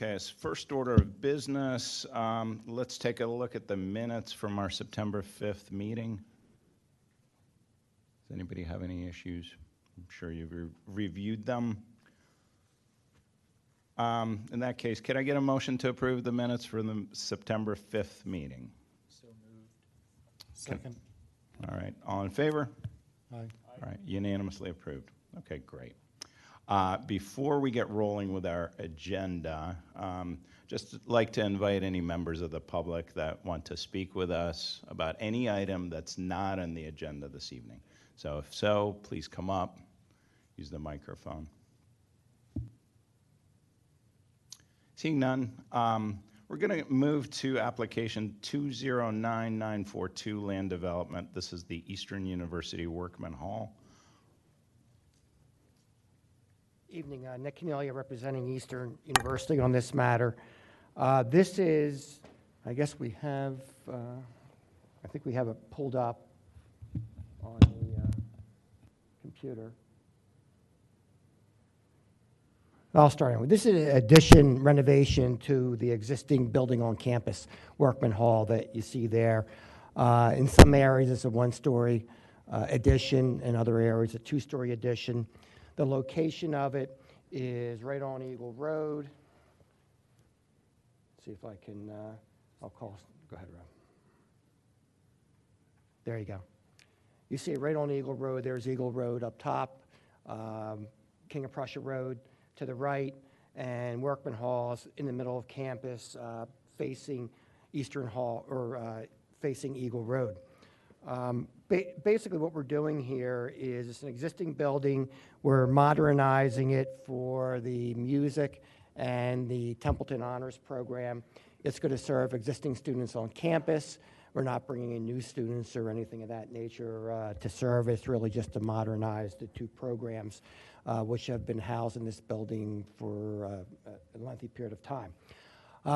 Okay, as first order of business, let's take a look at the minutes from our September 5th meeting. Does anybody have any issues? I'm sure you've reviewed them. In that case, can I get a motion to approve the minutes for the September 5th meeting? So moved. Second. All right, all in favor? Aye. All right, unanimously approved. Okay, great. Before we get rolling with our agenda, just like to invite any members of the public that want to speak with us about any item that's not on the agenda this evening. So if so, please come up, use the microphone. Seeing none, we're going to move to application 209942 land development. This is the Eastern University Workman Hall. Evening, Nick Cornelia representing Eastern University on this matter. This is, I guess we have, I think we have it pulled up on the computer. I'll start anyway. This is an addition renovation to the existing building on campus, Workman Hall, that you see there. In some areas, it's a one-story addition. In other areas, a two-story addition. The location of it is right on Eagle Road. See if I can, I'll call, go ahead, Rob. There you go. You see it right on Eagle Road. There's Eagle Road up top, King of Prussia Road to the right, and Workman Hall's in the middle of campus, facing Eastern Hall, or facing Eagle Road. Basically what we're doing here is it's an existing building. We're modernizing it for the music and the Templeton Honors Program. It's going to serve existing students on campus. We're not bringing in new students or anything of that nature to serve. It's really just to modernize the two programs which have been housed in this building for a lengthy period of time.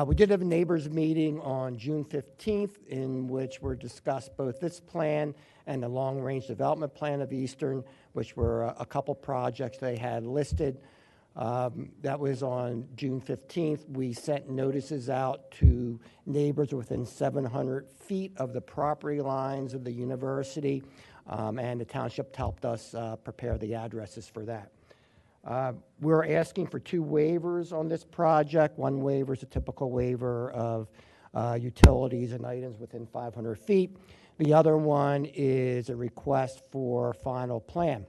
We did have a neighbors meeting on June 15th in which were discussed both this plan and the long-range development plan of Eastern, which were a couple projects they had listed. That was on June 15th. We sent notices out to neighbors within 700 feet of the property lines of the university, and the township helped us prepare the addresses for that. We're asking for two waivers on this project. One waiver is a typical waiver of utilities and items within 500 feet. The other one is a request for final plan.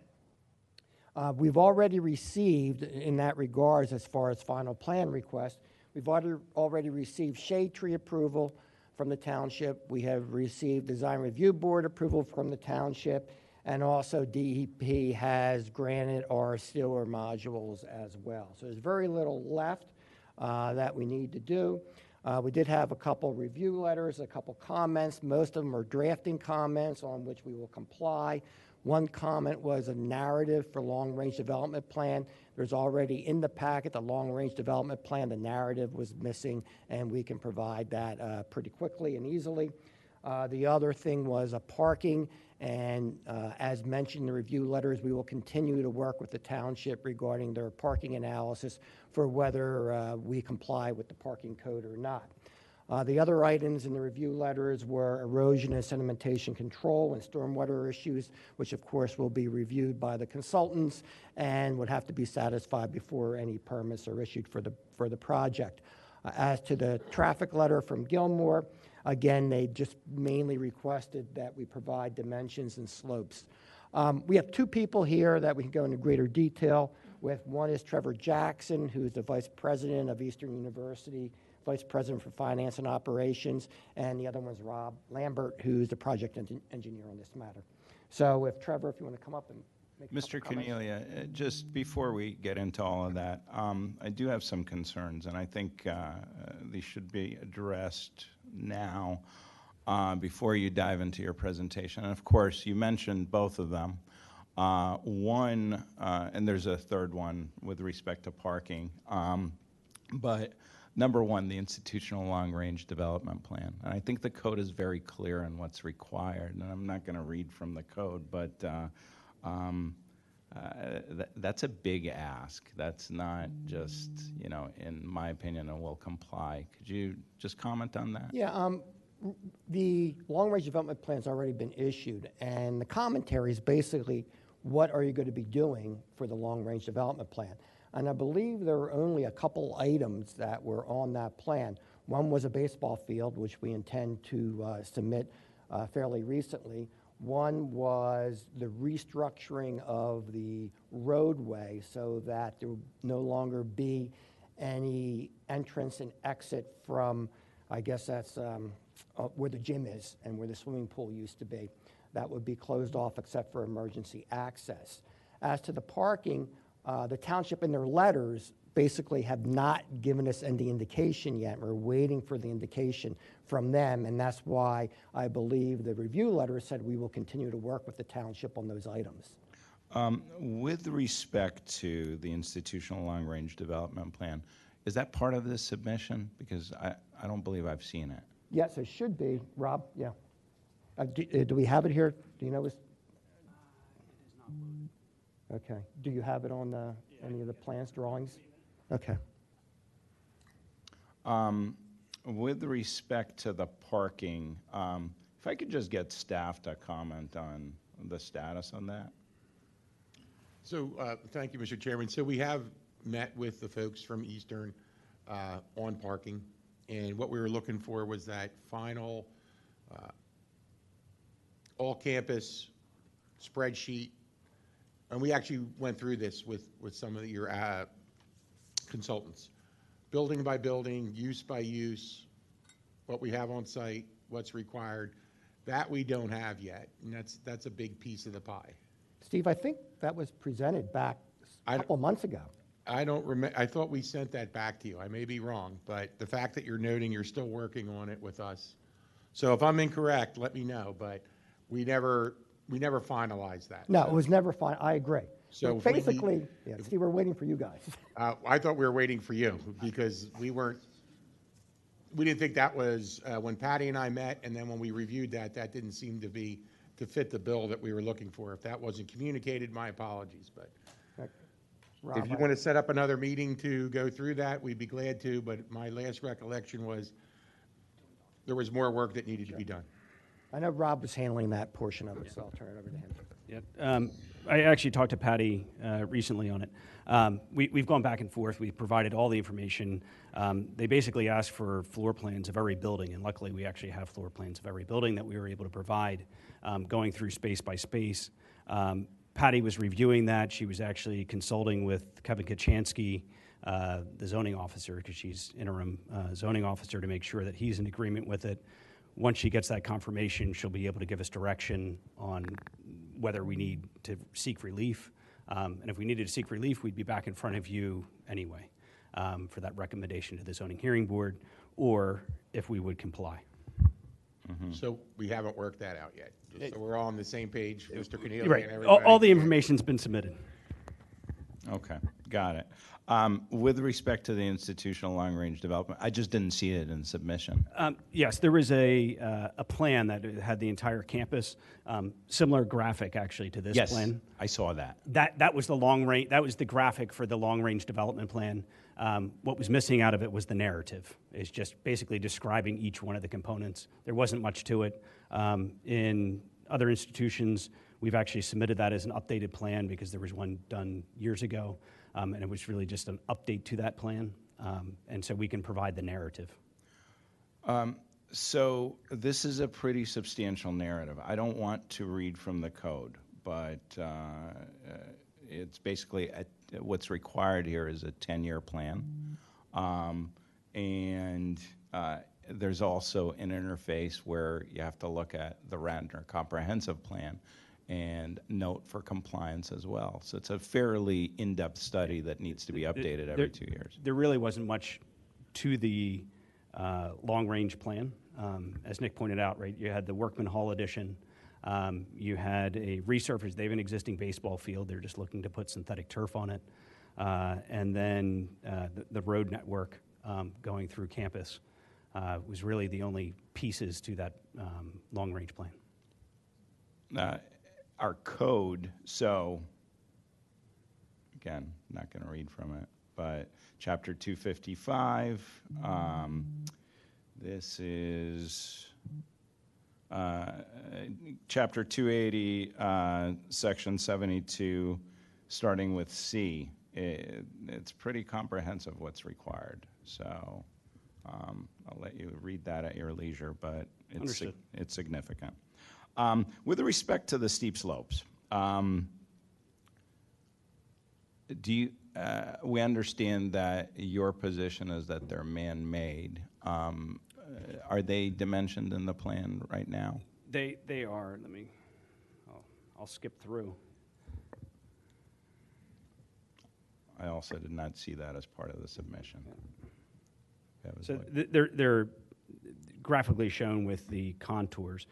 We've already received, in that regards, as far as final plan request, we've already received shade tree approval from the township. We have received design review board approval from the township, and also DEP has granted our sewer modules as well. So there's very little left that we need to do. We did have a couple review letters, a couple comments. Most of them are drafting comments on which we will comply. One comment was a narrative for long-range development plan. There's already in the packet the long-range development plan. The narrative was missing, and we can provide that pretty quickly and easily. The other thing was a parking, and as mentioned in the review letters, we will continue to work with the township regarding their parking analysis for whether we comply with the parking code or not. The other items in the review letters were erosion and sedimentation control and stormwater issues, which of course will be reviewed by the consultants and would have to be satisfied before any permits are issued for the project. As to the traffic letter from Gilmore, again, they just mainly requested that we provide dimensions and slopes. We have two people here that we can go into greater detail with. One is Trevor Jackson, who's the Vice President of Eastern University, Vice President for Finance and Operations, and the other one is Rob Lambert, who's the project engineer on this matter. So if Trevor, if you want to come up and make a Mr. couple comments. Cornelia, just before we get into all of that, I do have some concerns, and I think these should be addressed now before you dive into your presentation. And of course, you mentioned both of them. One, and there's a third one with respect to parking, but number one, the institutional long-range development plan. And I think the code is very clear on what's required, and I'm not going to read from the code, but that's a big ask. That's not just, in my opinion, a will comply. Could you just comment on that? Yeah, the long-range development plan's already been issued, and the commentary is basically, what are you going to be doing for the long-range development plan? And I believe there were only a couple items that were on that plan. One was a baseball field, which we intend to submit fairly recently. One was the restructuring of the roadway so that there would no longer be any entrance and exit from, I guess that's where the gym is and where the swimming pool used to be. That would be closed off except for emergency access. As to the parking, the township in their letters basically have not given us any indication yet. We're waiting for the indication from them, and that's why I believe the review letter said we will continue to work with the township on those items. With respect to the institutional long-range development plan, is that part of this submission? Because I don't believe I've seen it. Yes, it should be. Rob, yeah. Do we have it here? Do you know? Okay. Do you have it on any of the plans, drawings? Okay. With respect to the parking, if I could just get staff to comment on the status on that. So, thank you, Mr. Chairman. So we have met with the folks from Eastern on parking, and what we were looking for was that final all-campus spreadsheet. And we actually went through this with some of your consultants. Building by building, use by use, what we have on site, what's required. That we don't have yet, and that's a big piece of the pie. Steve, I think that was presented back a couple months ago. I don't remember. I thought we sent that back to you. I may be wrong, but the fact that you're noting you're still working on it with us. So if I'm incorrect, let me know, but we never finalized that. No, it was never fine. I agree. So But basically, yeah, Steve, we're waiting for you guys. I thought we were waiting for you because we didn't think that was, when Patty and I met, and then when we reviewed that didn't seem to fit the bill that we were looking for. If that wasn't communicated, my apologies, but Rob, if you want to set up another meeting to go through that, we'd be glad to, but my last recollection was there was more work that needed to be done. I know Rob was handling that portion of it, so I'll turn it over to him. Yeah. I actually talked to Patty recently on it. We've gone back and forth. We've provided all the information. They basically asked for floor plans of every building, and luckily we actually have floor plans of every building that we were able to provide, going through space by space. Patty was reviewing that. She was actually consulting with Kevin Kachansky, the zoning officer, because she's interim zoning officer, to make sure that he's in agreement with it. Once she gets that confirmation, she'll be able to give us direction on whether we need to seek relief. And if we needed to seek relief, we'd be back in front of you anyway for that recommendation to the zoning hearing board, or if we would comply. So we haven't worked that out yet. Just so we're all on the same page, Mr. Cornelia Right. and everybody. All the information's been submitted. Okay, got it. With respect to the institutional long-range development, I just didn't see it in submission. Yes, there was a plan that had the entire campus, similar graphic actually to this Yes, plan. I saw that. That was the long range. That was the graphic for the long range development plan. What was missing out of it was the narrative. It's just basically describing each one of the components. There wasn't much to it. In other institutions, we've actually submitted that as an updated plan because there was one done years ago, and it was really just an update to that plan. And so we can provide the narrative. So this is a pretty substantial narrative. I don't want to read from the code, but it's basically what's required here is a 10-year plan. And there's also an interface where you have to look at the Radnor comprehensive plan and note for compliance as well. So it's a fairly in-depth study that needs to be updated every 2 years. There really wasn't much to the long-range plan. As Nick pointed out, right, you had the Workman Hall addition. You had a resurface. They have an existing baseball field. They're just looking to put synthetic turf on it. And then the road network going through campus was really the only pieces to that long-range plan. Our code, so again, not going to read from it, but Chapter 255, this is Chapter 280, Section 72, starting with C. It's pretty comprehensive what's required, so I'll let you read that at your leisure, but Understood. it's significant. With respect to the steep slopes, we understand that your position is that they're man-made. Are they dimensioned in the plan right now? They are. I'll skip through. I also did not see that as part of the submission. That was So like- they're graphically shown with the contours.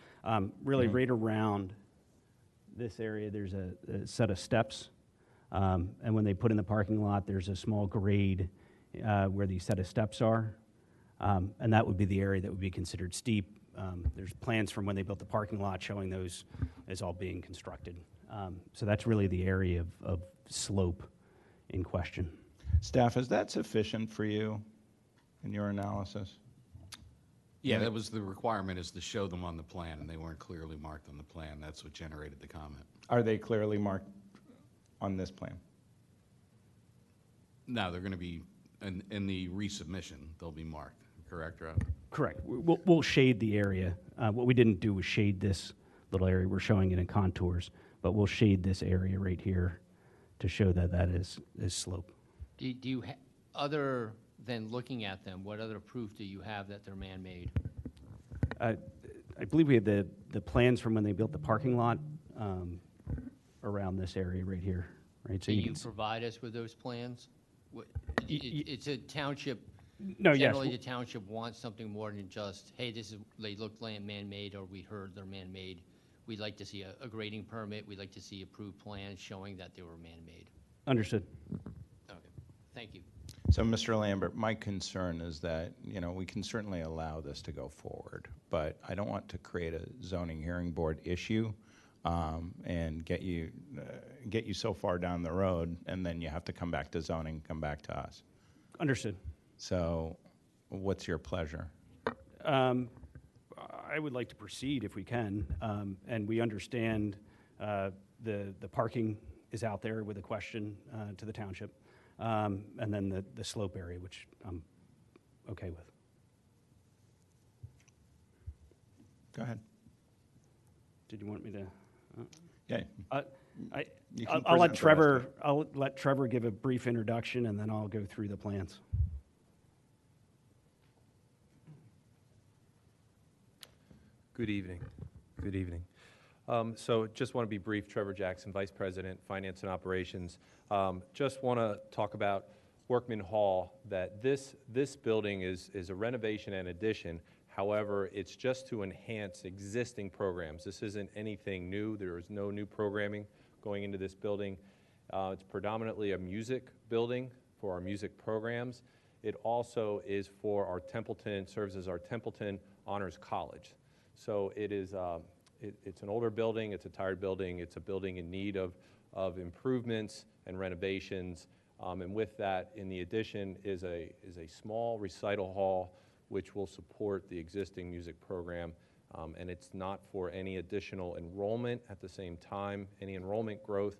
Really, right around this area, there's a set of steps. And when they put in the parking lot, there's a small grade where these set of steps are. And that would be the area that would be considered steep. There's plans from when they built the parking lot showing those as all being constructed. So that's really the area of slope in question. Staff, is that sufficient for you in your analysis? Yeah, that was the requirement, is to show them on the plan, and they weren't clearly marked on the plan. That's what generated the comment. Are they clearly marked on this plan? No, they're going to be, in the resubmission, they'll be marked, correct, Rob? Correct. We'll shade the area. What we didn't do was shade this little area. We're showing it in contours, but we'll shade this area right here to show that that is slope. Do you, other than looking at them, what other proof do you have that they're man-made? I believe we have the plans from when they built the parking lot around this area right here, right? Can you can s- provide us with those plans? What- Y- It's a township, No, yes. generally the township wants something more than just, hey, they look man-made, or we heard they're man-made. We'd like to see a grading permit, we'd like to see approved plans showing that they were man-made. Understood. Okay, thank you. So, Mr. Lambert, my concern is that, we can certainly allow this to go forward, but I don't want to create a zoning hearing board issue and get you so far down the road, and then you have to come back to zoning, come back to us. Understood. So, what's your pleasure? I would like to proceed if we can, and we understand the parking is out there with a question to the township, and then the slope area, which I'm okay with. Go ahead. Did you want me to? Yeah. You can I'll let present the rest of Trevor. it. I'll let Trevor give a brief introduction, and then I'll go through the plans. Good evening. Good evening. So just want to be brief. Trevor Jackson, Vice President, Finance and Operations. Just want to talk about Workman Hall, that this building is a renovation and addition. However, it's just to enhance existing programs. This isn't anything new. There is no new programming going into this building. It's predominantly a music building for our music programs. It also is for our Templeton, serves as our Templeton Honors College. So it is, it's an older building, it's a tired building, it's a building in need of improvements and renovations. And with that, in the addition is a small recital hall which will support the existing music program. And it's not for any additional enrollment at the same time, any enrollment growth.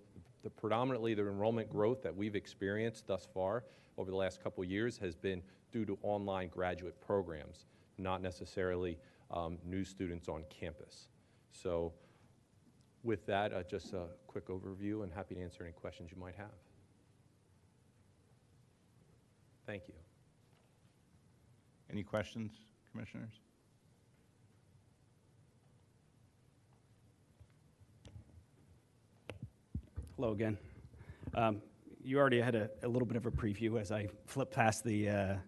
Predominantly the enrollment growth that we've experienced thus far over the last couple of years has been due to online graduate programs, not necessarily new students on campus. So with that, just a quick overview, and happy to answer any questions you might have. Thank you. Any questions, commissioners? Hello again. You already had a little bit of a preview as I flip past the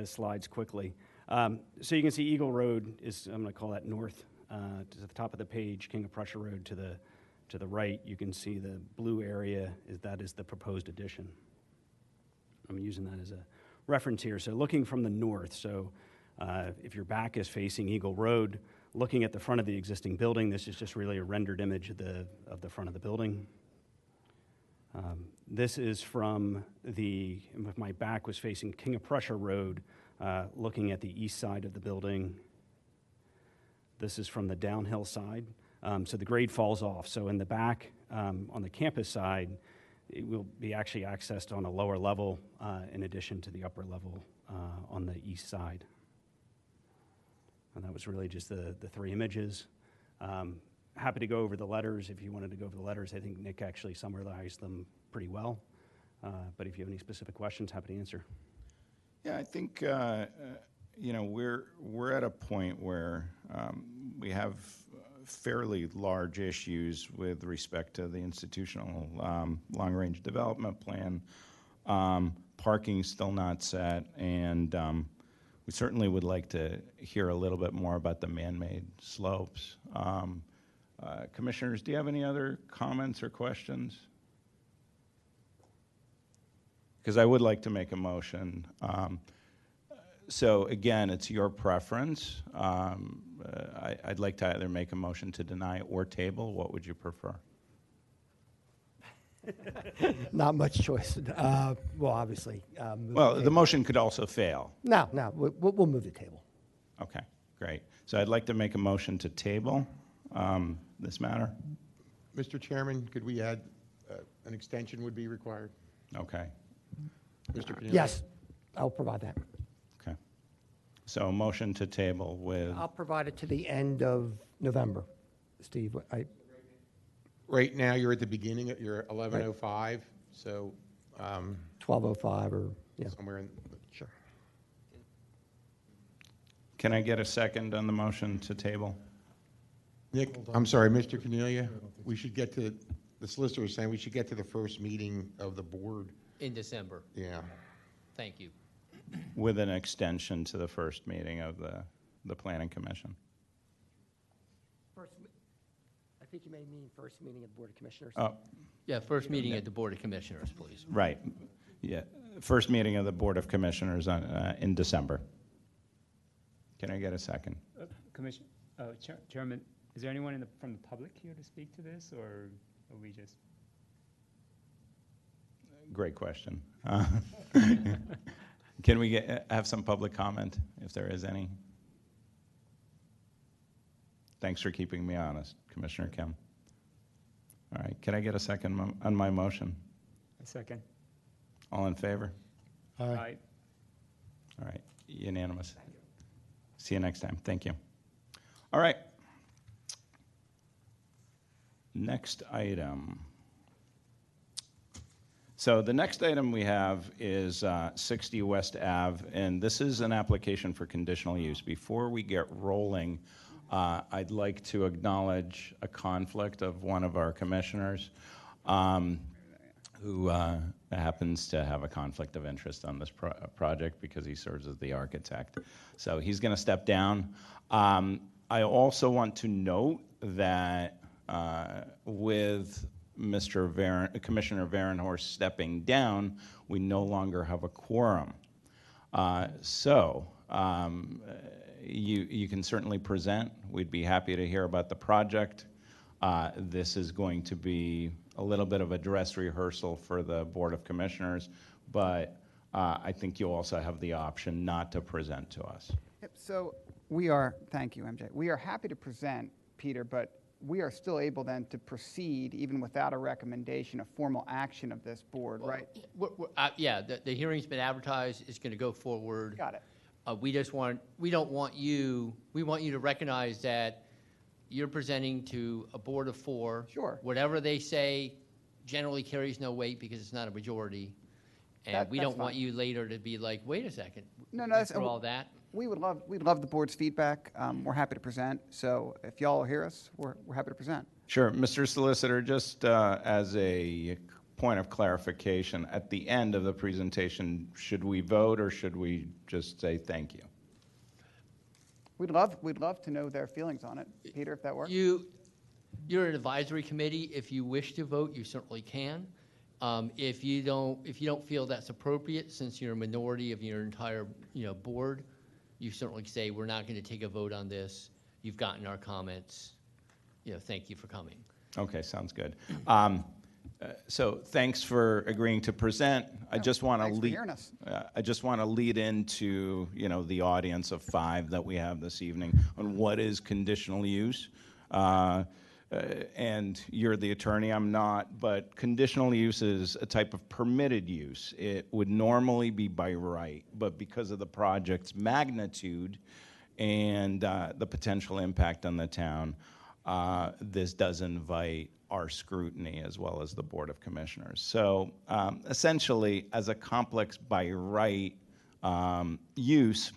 slides quickly. So you can see Eagle Road is, I'm going to call that north, to the top of the page. King of Prussia Road to the right. You can see the blue area, that is the proposed addition. I'm using that as a reference here. So looking from the north, so if your back is facing Eagle Road, looking at the front of the existing building, this is just really a rendered image of the front of the building. This is from if my back was facing King of Prussia Road, looking at the east side of the building. This is from the downhill side. So the grade falls off. So in the back, on the campus side, it will be actually accessed on a lower level in addition to the upper level on the east side. And that was really just the three images. Happy to go over the letters. If you wanted to go over the letters, I think Nick actually summarized them pretty well. But if you have any specific questions, happy to answer. Yeah, I think we're at a point where we have fairly large issues with respect to the institutional long-range development plan. Parking's still not set, and we certainly would like to hear a little bit more about the man-made slopes. Commissioners, do you have any other comments or questions? Because I would like to make a motion. So again, it's your preference. I'd like to either make a motion to deny or table. What would you prefer? Not much choice. Well, obviously. Move Well, the the table. motion could also fail. No, we'll move the table. Okay, great. So I'd like to make a motion to table this matter. Mr. Chairman, could we add, an extension would be required? Okay, Mr. Cornelius? Yes, I'll provide that. okay. So a motion to table with, I'll provide it to the end of November. Steve, Right now, you're at the beginning, you're at 11:05, so 12:05 or, yeah. somewhere in, Sure. can I get a second on the motion to table? Nick, I'm sorry, Mr. Cornelia, we should get to, the solicitor was saying we should get to the first meeting of the board. In December. Yeah. Thank you. With an extension to the first meeting of the Planning Commission. I think you may mean first meeting of the Board of Commissioners. Oh, Yeah, first meeting at the Board of Commissioners, please. right. Yeah, first meeting of the Board of Commissioners in December. Can I get a second? Chairman, is there anyone from the public here to speak to this, or are we just? Great question. Can we have some public comment, if there is any? Thanks for keeping me honest, Commissioner Kim. All right, can I get a second on my motion? A second. All in favor? Aye. All right, unanimous. See you next time. Thank you. All right. Next item. So the next item we have is 60 West Ave, and this is an application for conditional use. Before we get rolling, I'd like to acknowledge a conflict of one of our commissioners who happens to have a conflict of interest on this project because he serves as the architect. So he's going to step down. I also want to note that with Commissioner Varenhorst stepping down, we no longer have a quorum. You can certainly present. We'd be happy to hear about the project. This is going to be a little bit of a dress rehearsal for the Board of Commissioners, but I think you also have the option not to present to us. Yep, so thank you, MJ. We are happy to present, Peter, but we are still able then to proceed even without a recommendation of formal action of this board, right? Yeah, the hearing's been advertised, it's going to go forward. Got it. We want you to recognize that you're presenting to a board of four. Sure. Whatever they say generally carries no weight because it's not a majority. And we That's don't want fine. you later to be like, wait a second. No, that's- For all that. We'd love the board's feedback. We're happy to present. So if y'all hear us, we're happy to present. Sure. Mr. Solicitor, just as a point of clarification, at the end of the presentation, should we vote or should we just say thank you? We'd love to know their feelings on it, Peter, if that works. You're an advisory committee. If you wish to vote, you certainly can. If you don't feel that's appropriate, since you're a minority of your entire board, you certainly say we're not going to take a vote on this. You've gotten our comments. Thank you for coming. Okay, sounds good. So thanks for agreeing to present. I just want to thanks for lead. hearing us. I just want to lead into the audience of 5 that we have this evening on what is conditional use. And you're the attorney, I'm not, but conditional use is a type of permitted use. It would normally be by right, but because of the project's magnitude and the potential impact on the town, this does invite our scrutiny as well as the Board of Commissioners. So essentially, as a complex by right use,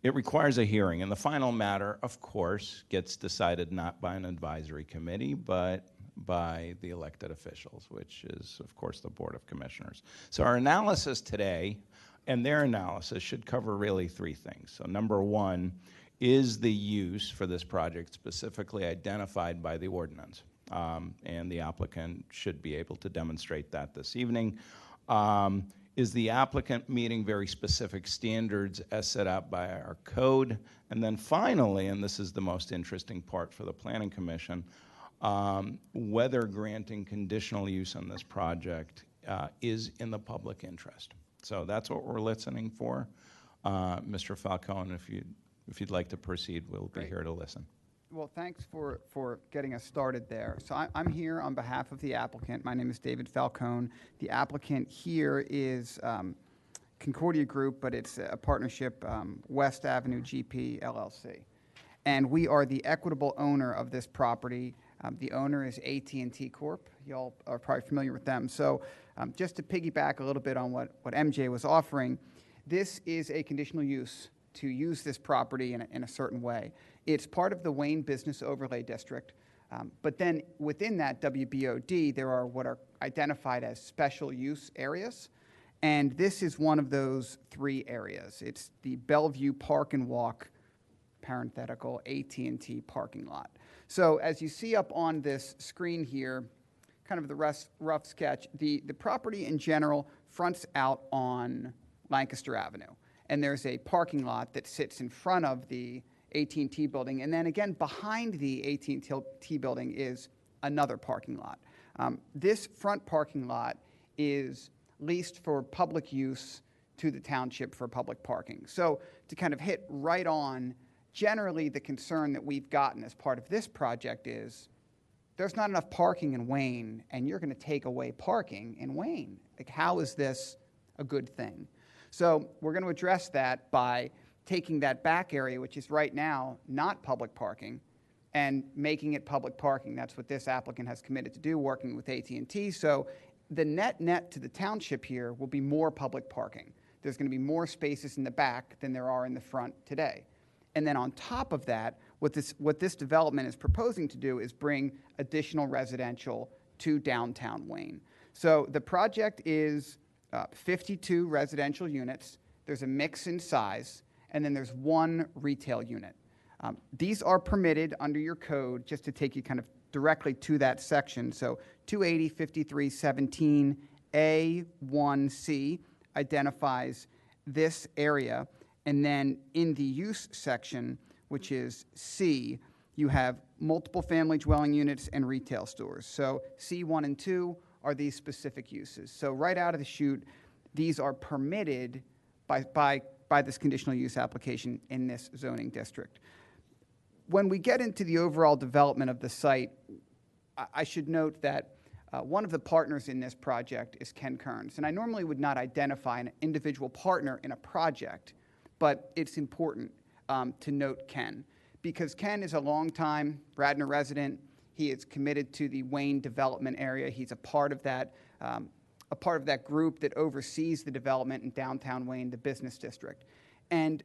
it requires a hearing, and the final matter, of course, gets decided not by an advisory committee, but by the elected officials, which is, of course, the Board of Commissioners. So our analysis today and their analysis should cover really 3 things. So number 1, is the use for this project specifically identified by the ordinance? And the applicant should be able to demonstrate that this evening. Is the applicant meeting very specific standards as set out by our code? And then finally, and this is the most interesting part for the Planning Commission, whether granting conditional use on this project is in the public interest. So that's what we're listening for. Mr. Falcone, if you'd like to proceed, we'll be here to listen. Well, thanks for getting us started there. So I'm here on behalf of the applicant. My name is David Falcone. The applicant here is Concordia Group, but it's a partnership, West Avenue GP LLC. And we are the equitable owner of this property. The owner is AT&T Corp. Y'all are probably familiar with them. So just to piggyback a little bit on what MJ was offering, this is a conditional use to use this property in a certain way. It's part of the Wayne Business Overlay District, but then within that WBOD, there are what are identified as special use areas, and this is one of those 3 areas. It's the Bellevue Park and Walk, parenthetical, AT&T parking lot. So as you see up on this screen here, kind of the rough sketch, the property in general fronts out on Lancaster Avenue. And there's a parking lot that sits in front of the AT&T building. And then again, behind the AT&T building is another parking lot. This front parking lot is leased for public use to the township for public parking. So to kind of hit right on, generally the concern that we've gotten as part of this project is there's not enough parking in Wayne, and you're going to take away parking in Wayne. Like, how is this a good thing? So we're going to address that by taking that back area, which is right now not public parking, and making it public parking. That's what this applicant has committed to do, working with AT&T. So the net to the township here will be more public parking. There's going to be more spaces in the back than there are in the front today. And then on top of that, what this development is proposing to do is bring additional residential to downtown Wayne. So the project is 52 residential units. There's a mix in size, and then there's 1 retail unit. These are permitted under your code, just to take you kind of directly to that section. So 280-5317A1C identifies this area, and then in the use section, which is C, you have multiple family dwelling units and retail stores. So C1 and 2 are these specific uses. So right out of the chute, these are permitted by this conditional use application in this zoning district. When we get into the overall development of the site, I should note that one of the partners in this project is Ken Kearns. And I normally would not identify an individual partner in a project, but it's important to note Ken, because Ken is a longtime Radnor resident. He is committed to the Wayne development area. He's a part of that group that oversees the development in downtown Wayne, the business district. And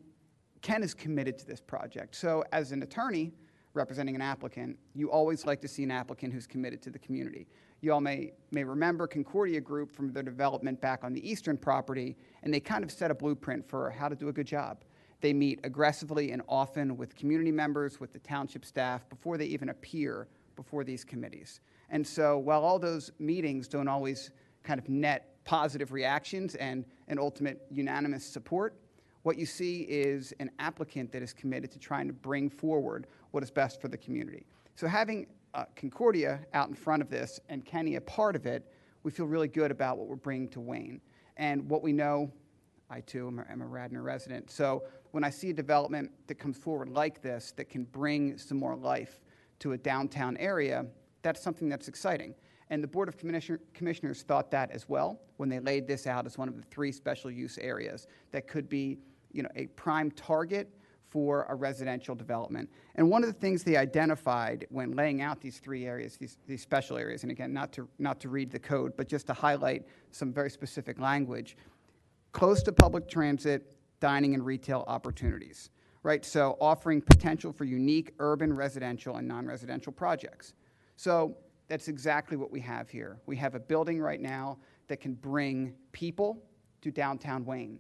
Ken is committed to this project. So as an attorney representing an applicant, you always like to see an applicant who's committed to the community. You all may remember Concordia Group from their development back on the eastern property, and they kind of set a blueprint for how to do a good job. They meet aggressively and often with community members, with the township staff, before they even appear before these committees. And so while all those meetings don't always kind of net positive reactions and an ultimate unanimous support, what you see is an applicant that is committed to trying to bring forward what is best for the community. So having Concordia out in front of this and Kenny a part of it, we feel really good about what we're bringing to Wayne. And what we know, I too am a Radnor resident, so when I see a development that comes forward like this that can bring some more life to a downtown area, that's something that's exciting. And the Board of Commissioners thought that as well when they laid this out as one of the 3 special use areas that could be, a prime target for a residential development. And one of the things they identified when laying out these 3 areas, these special areas, and again, not to read the code, but just to highlight some very specific language, close to public transit, dining and retail opportunities, right? So offering potential for unique urban residential and non-residential projects. So that's exactly what we have here. We have a building right now that can bring people to downtown Wayne,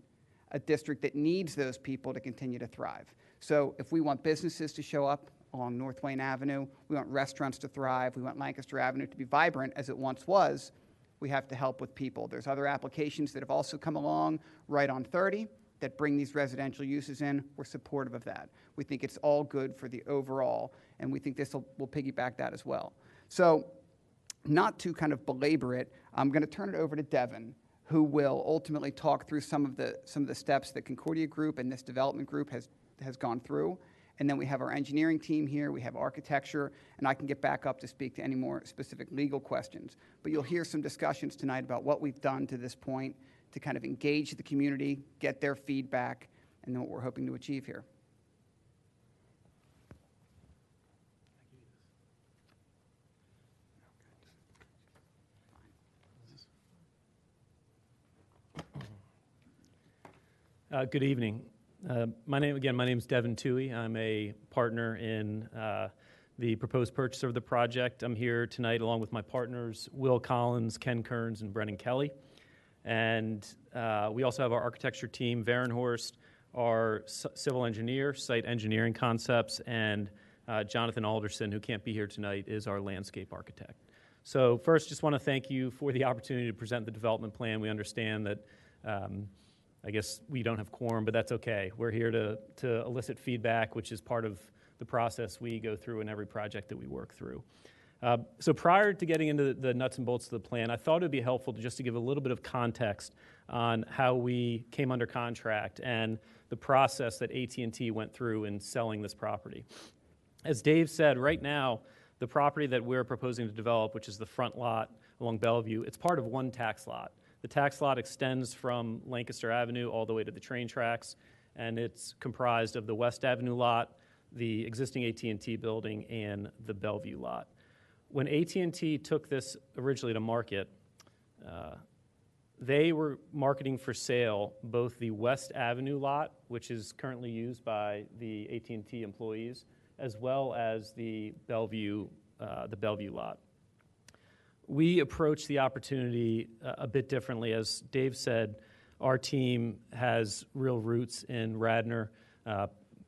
a district that needs those people to continue to thrive. So if we want businesses to show up along North Wayne Avenue, we want restaurants to thrive, we want Lancaster Avenue to be vibrant as it once was, we have to help with people. There's other applications that have also come along right on 30 that bring these residential uses in. We're supportive of that. We think it's all good for the overall, and we think this will piggyback that as well. So not to kind of belabor it, I'm going to turn it over to Devin, who will ultimately talk through some of the steps that Concordia Group and this development group has gone through. And then we have our engineering team here, we have architecture, and I can get back up to speak to any more specific legal questions. But you'll hear some discussions tonight about what we've done to this point to kind of engage the community, get their feedback, and then what we're hoping to achieve here. Good evening. My name is Devin Toohey. I'm a partner in the proposed purchase of the project. I'm here tonight along with my partners, Will Collins, Ken Kearns, and Brennan Kelly. And we also have our architecture team, Varenhorst, our civil engineer, Site Engineering Concepts, and Jonathan Alderson, who can't be here tonight, is our landscape architect. So first, just want to thank you for the opportunity to present the development plan. We understand that I guess we don't have quorum, but that's okay. We're here to elicit feedback, which is part of the process we go through in every project that we work through. So prior to getting into the nuts and bolts of the plan, I thought it would be helpful just to give a little bit of context on how we came under contract and the process that AT&T went through in selling this property. As Dave said, right now, the property that we're proposing to develop, which is the front lot along Bellevue, it's part of one tax lot. The tax lot extends from Lancaster Avenue all the way to the train tracks, and it's comprised of the West Avenue lot, the existing AT&T building, and the Bellevue lot. When AT&T took this originally to market, they were marketing for sale both the West Avenue lot, which is currently used by the AT&T employees, as well as the Bellevue lot. We approached the opportunity a bit differently. As Dave said, our team has real roots in Radnor.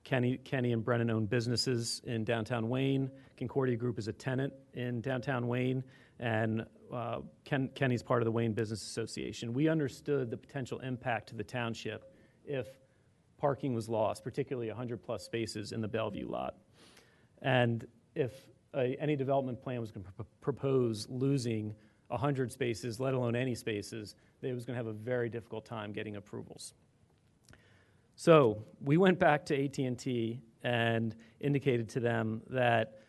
Kenny and Brennan own businesses in downtown Wayne. Concordia Group is a tenant in downtown Wayne, and Kenny's part of the Wayne Business Association. We understood the potential impact to the township if parking was lost, particularly 100-plus spaces in the Bellevue lot. And if any development plan was going to propose losing 100 spaces, let alone any spaces, it was going to have a very difficult time getting approvals. So we went back to AT&T and indicated to them that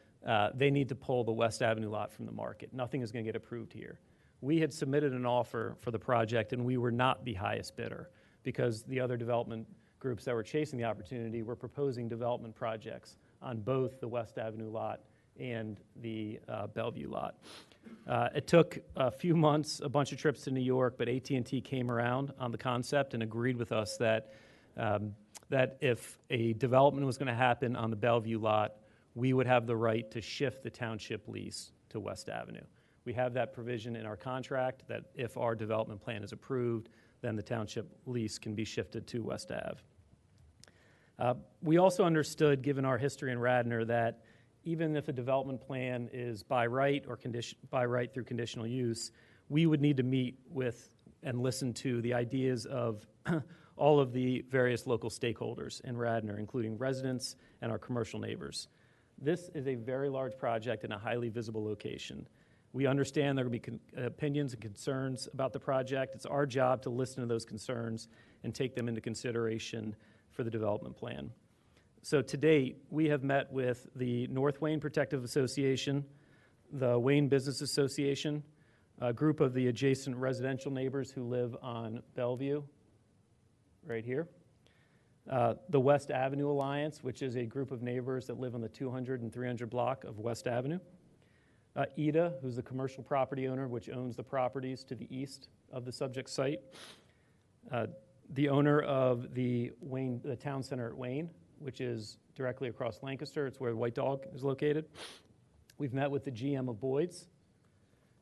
they need to pull the West Avenue lot from the market. Nothing is going to get approved here. We had submitted an offer for the project, and we were not the highest bidder because the other development groups that were chasing the opportunity were proposing development projects on both the West Avenue lot and the Bellevue lot. It took a few months, a bunch of trips to New York, but AT&T came around on the concept and agreed with us that if a development was going to happen on the Bellevue lot, we would have the right to shift the township lease to West Avenue. We have that provision in our contract that if our development plan is approved, then the township lease can be shifted to West Ave. We also understood, given our history in Radnor, that even if a development plan is by right or by right through conditional use, we would need to meet with and listen to the ideas of all of the various local stakeholders in Radnor, including residents and our commercial neighbors. This is a very large project in a highly visible location. We understand there will be opinions and concerns about the project. It's our job to listen to those concerns and take them into consideration for the development plan. So to date, we have met with the North Wayne Protective Association, the Wayne Business Association, a group of the adjacent residential neighbors who live on Bellevue, right here. The West Avenue Alliance, which is a group of neighbors that live on the 200 and 300 block of West Avenue. EDA, who's the commercial property owner, which owns the properties to the east of the subject site. The owner of the town center at Wayne, which is directly across Lancaster. It's where White Dog is located. We've met with the GM of Boyd's,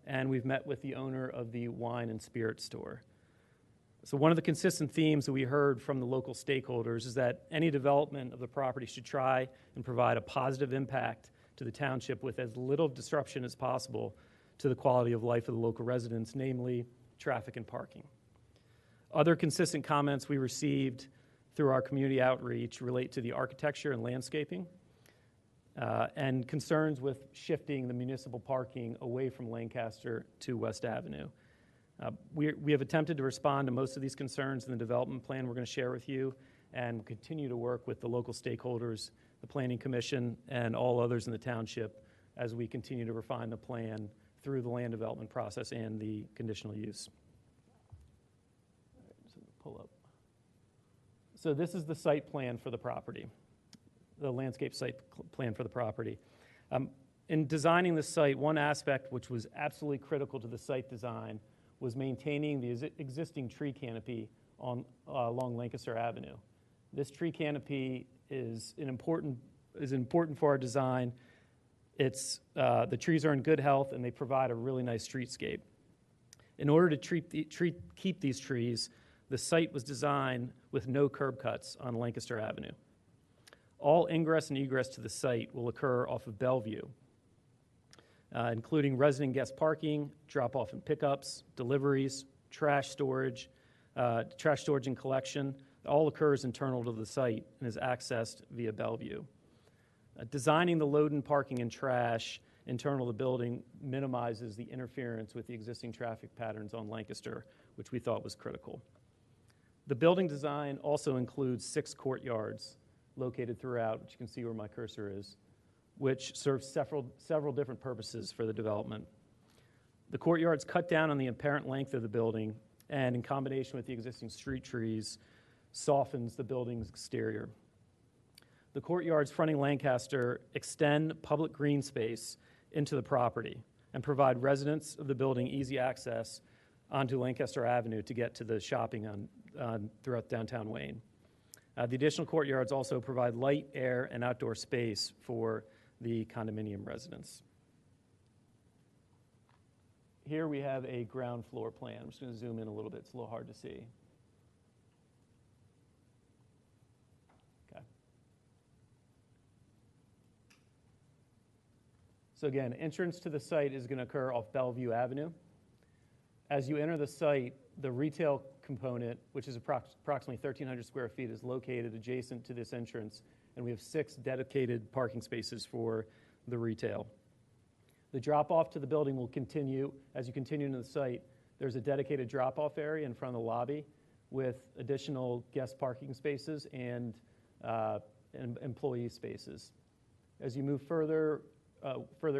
and we've met with the owner of the wine and spirit store. So one of the consistent themes that we heard from the local stakeholders is that any development of the property should try and provide a positive impact to the township with as little disruption as possible to the quality of life of the local residents, namely traffic and parking. Other consistent comments we received through our community outreach relate to the architecture and landscaping, and concerns with shifting the municipal parking away from Lancaster to West Avenue. We have attempted to respond to most of these concerns in the development plan we're going to share with you, and continue to work with the local stakeholders, the Planning Commission, and all others in the township as we continue to refine the plan through the land development process and the conditional use. So pull up. So this is the site plan for the property, the landscape site plan for the property. In designing the site, one aspect which was absolutely critical to the site design was maintaining the existing tree canopy along Lancaster Avenue. This tree canopy is important for our design. The trees are in good health and they provide a really nice streetscape. In order to keep these trees, the site was designed with no curb cuts on Lancaster Avenue. All ingress and egress to the site will occur off of Bellevue, including resident guest parking, drop-off and pickups, deliveries, trash storage and collection. It all occurs internal to the site and is accessed via Bellevue. Designing the load and parking and trash internal to the building minimizes the interference with the existing traffic patterns on Lancaster, which we thought was critical. The building design also includes 6 courtyards located throughout, which you can see where my cursor is, which serve several different purposes for the development. The courtyards cut down on the apparent length of the building, and in combination with the existing street trees, softens the building's exterior. The courtyards fronting Lancaster extend public green space into the property and provide residents of the building easy access onto Lancaster Avenue to get to the shopping throughout downtown Wayne. The additional courtyards also provide light, air, and outdoor space for the condominium residents. Here we have a ground floor plan. I'm just going to zoom in a little bit. It's a little hard to see. Okay. So again, entrance to the site is going to occur off Bellevue Avenue. As you enter the site, the retail component, which is approximately 1,300 square feet, is located adjacent to this entrance, and we have 6 dedicated parking spaces for the retail. The drop-off to the building will continue. As you continue into the site, there's a dedicated drop-off area in front of the lobby with additional guest parking spaces and employee spaces. As you move further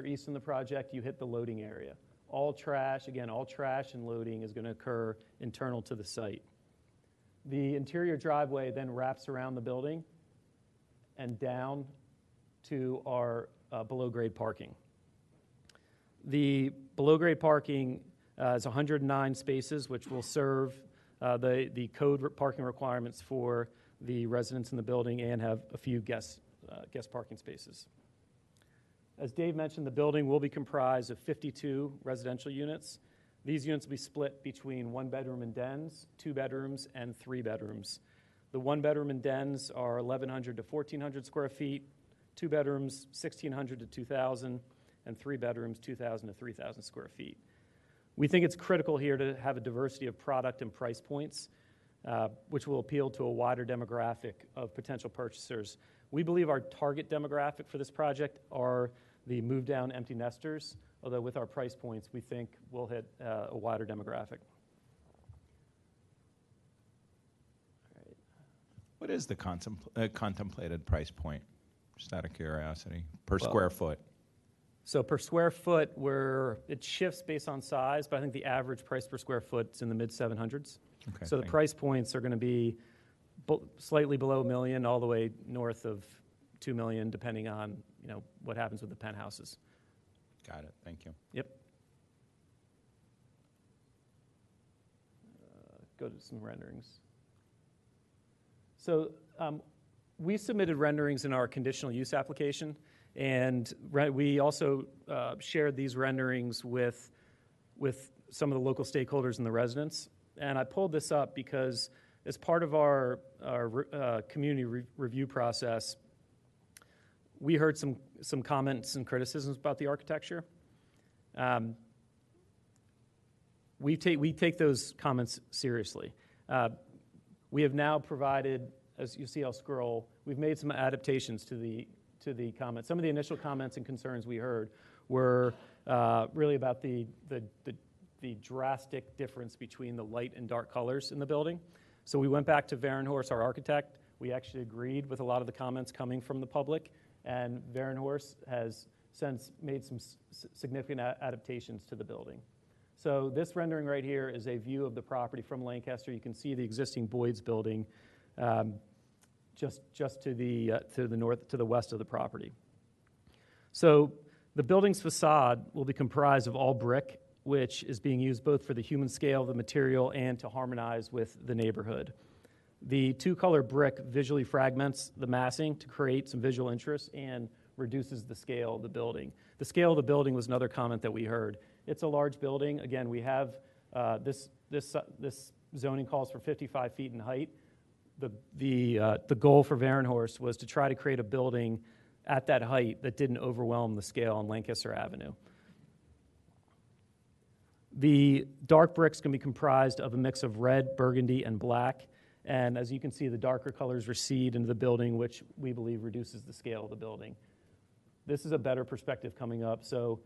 east in the project, you hit the loading area. All trash and loading is going to occur internal to the site. The interior driveway then wraps around the building and down to our below-grade parking. The below-grade parking is 109 spaces, which will serve the code parking requirements for the residents in the building and have a few guest parking spaces. As Dave mentioned, the building will be comprised of 52 residential units. These units will be split between 1-bedroom and dens, 2 bedrooms, and 3 bedrooms. The 1-bedroom and dens are 1,100 to 1,400 square feet, 2 bedrooms, 1,600 to 2,000, and 3 bedrooms, 2,000 to 3,000 square feet. We think it's critical here to have a diversity of product and price points. which will appeal to a wider demographic of potential purchasers. We believe our target demographic for this project are the move-down empty nesters, although with our price points, we think we'll hit a wider demographic. What is the contemplated price point? Just out of curiosity, per square foot. So per square foot, it shifts based on size, but I think the average price per square foot is in the mid-700s. Okay, So the thank price points are going to be slightly below $1 million, all the way north of $2 million, depending on what happens with the penthouses. Got it. Thank you. Yep. Go to some renderings. So we submitted renderings in our conditional use application, and we also shared these renderings with some of the local stakeholders and the residents. And I pulled this up because as part of our community review process, we heard some comments and criticisms about the architecture. We take those comments seriously. We have now provided, as you see, I'll scroll, we've made some adaptations to the comments. Some of the initial comments and concerns we heard were really about the drastic difference between the light and dark colors in the building. So we went back to Varenhorst, our architect. We actually agreed with a lot of the comments coming from the public, and Varenhorst has since made some significant adaptations to the building. So this rendering right here is a view of the property from Lancaster. You can see the existing Boyd's building just to the north, to the west of the property. So the building's facade will be comprised of all brick, which is being used both for the human scale of the material and to harmonize with the neighborhood. The two-color brick visually fragments the massing to create some visual interest and reduces the scale of the building. The scale of the building was another comment that we heard. It's a large building. Again, we have this zoning calls for 55 feet in height. The goal for Varenhorst was to try to create a building at that height that didn't overwhelm the scale on Lancaster Avenue. The dark bricks can be comprised of a mix of red, burgundy, and black. And as you can see, the darker colors recede into the building, which we believe reduces the scale of the building. This is a better perspective coming up. So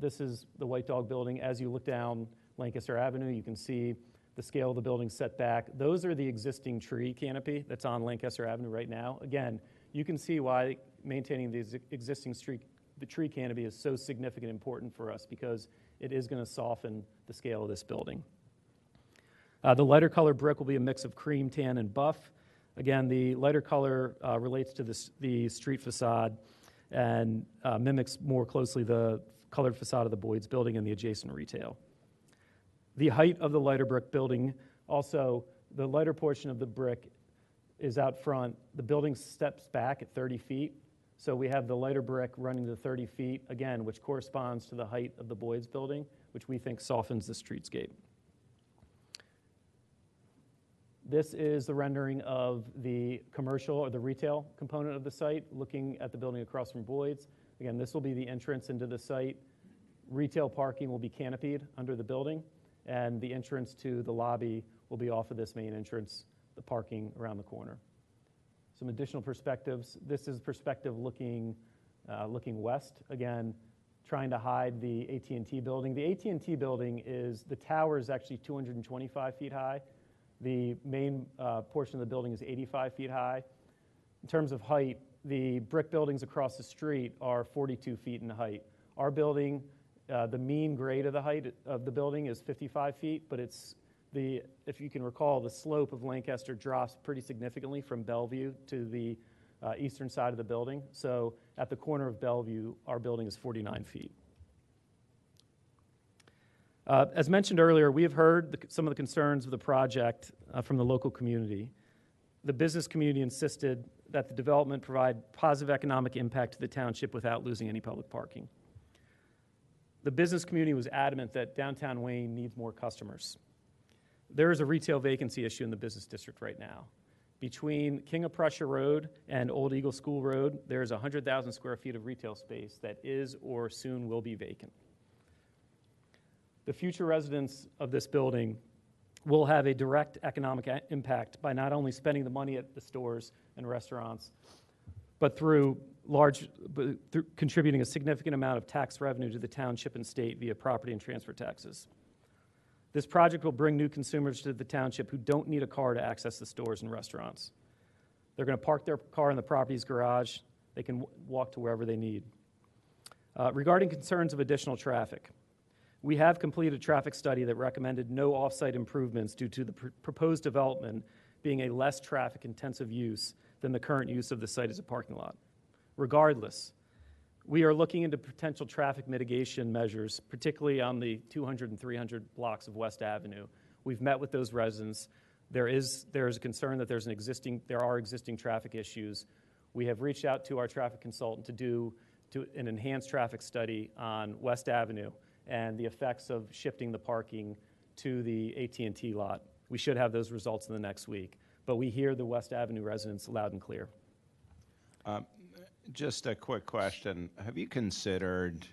this is the White Dog building. As you look down Lancaster Avenue, you can see the scale of the building set back. Those are the existing tree canopy that's on Lancaster Avenue right now. Again, you can see why maintaining the existing tree canopy is so significant and important for us, because it is going to soften the scale of this building. The lighter color brick will be a mix of cream, tan, and buff. Again, the lighter color relates to the street facade and mimics more closely the colored facade of the Boyd's building and the adjacent retail. The height of the lighter brick building, also the lighter portion of the brick is out front. The building steps back at 30 feet. So we have the lighter brick running to 30 feet, again, which corresponds to the height of the Boyd's building, which we think softens the streetscape. This is the rendering of the commercial or the retail component of the site, looking at the building across from Boyd's. Again, this will be the entrance into the site. Retail parking will be canopied under the building, and the entrance to the lobby will be off of this main entrance, the parking around the corner. Some additional perspectives. This is perspective looking west. Again, trying to hide the AT&T building. The AT&T building the tower is actually 225 feet high. The main portion of the building is 85 feet high. In terms of height, the brick buildings across the street are 42 feet in height. Our building, the mean grade of the height of the building is 55 feet, but if you can recall, the slope of Lancaster drops pretty significantly from Bellevue to the eastern side of the building. So at the corner of Bellevue, our building is 49 feet. As mentioned earlier, we have heard some of the concerns of the project from the local community. The business community insisted that the development provide positive economic impact to the township without losing any public parking. The business community was adamant that downtown Wayne needs more customers. There is a retail vacancy issue in the business district right now. Between King of Prussia Road and Old Eagle School Road, there is 100,000 square feet of retail space that is or soon will be vacant. The future residents of this building will have a direct economic impact by not only spending the money at the stores and restaurants, but through contributing a significant amount of tax revenue to the township and state via property and transfer taxes. This project will bring new consumers to the township who don't need a car to access the stores and restaurants. They're going to park their car in the property's garage. They can walk to wherever they need. Regarding concerns of additional traffic, we have completed a traffic study that recommended no off-site improvements due to the proposed development being a less traffic-intensive use than the current use of the site as a parking lot. Regardless, we are looking into potential traffic mitigation measures, particularly on the 200 and 300 blocks of West Avenue. We've met with those residents. There is a concern that there are existing traffic issues. We have reached out to our traffic consultant to do an enhanced traffic study on West Avenue and the effects of shifting the parking to the AT&T lot. We should have those results in the next week. But we hear the West Avenue residents loud and clear. Just a quick question. Have you considered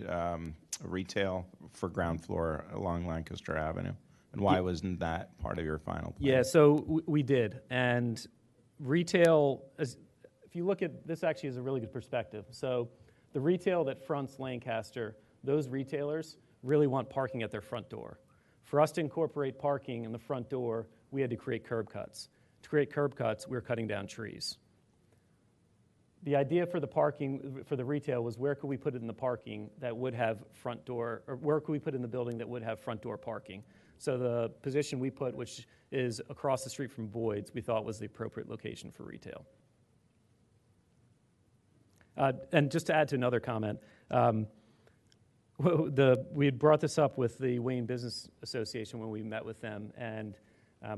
retail for ground floor along Lancaster Avenue? And why wasn't that part of your final plan? Yeah, so we did. And retail, if you look at this, actually is a really good perspective. So the retail that fronts Lancaster, those retailers really want parking at their front door. For us to incorporate parking in the front door, we had to create curb cuts. To create curb cuts, we were cutting down trees. The idea for the parking, for the retail, was where could we put it in the parking that would have front door, or where could we put it in the building that would have front door parking? So the position we put, which is across the street from Boyd's, we thought was the appropriate location for retail. And just to add to another comment, we had brought this up with the Wayne Business Association when we met with them, and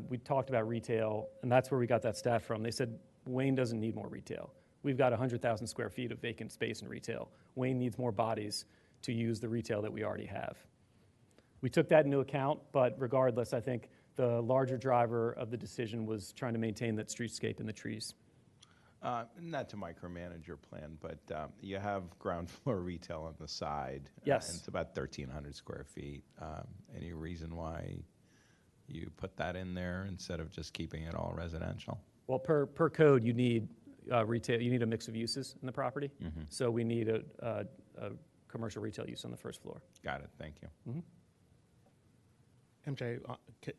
we talked about retail, and that's where we got that stat from. They said Wayne doesn't need more retail. We've got 100,000 square feet of vacant space in retail. Wayne needs more bodies to use the retail that we already have. We took that into account, but regardless, I think the larger driver of the decision was trying to maintain that streetscape and the trees. Not to micromanage your plan, but you have ground floor retail on the side. Yes. And it's about 1,300 square feet. Any reason why you put that in there instead of just keeping it all residential? Well, per code, you need retail. You need a mix of uses in the property. Mm-hmm. So we need a commercial retail use on the first floor. Got it. Thank you. Mm-hmm. MJ,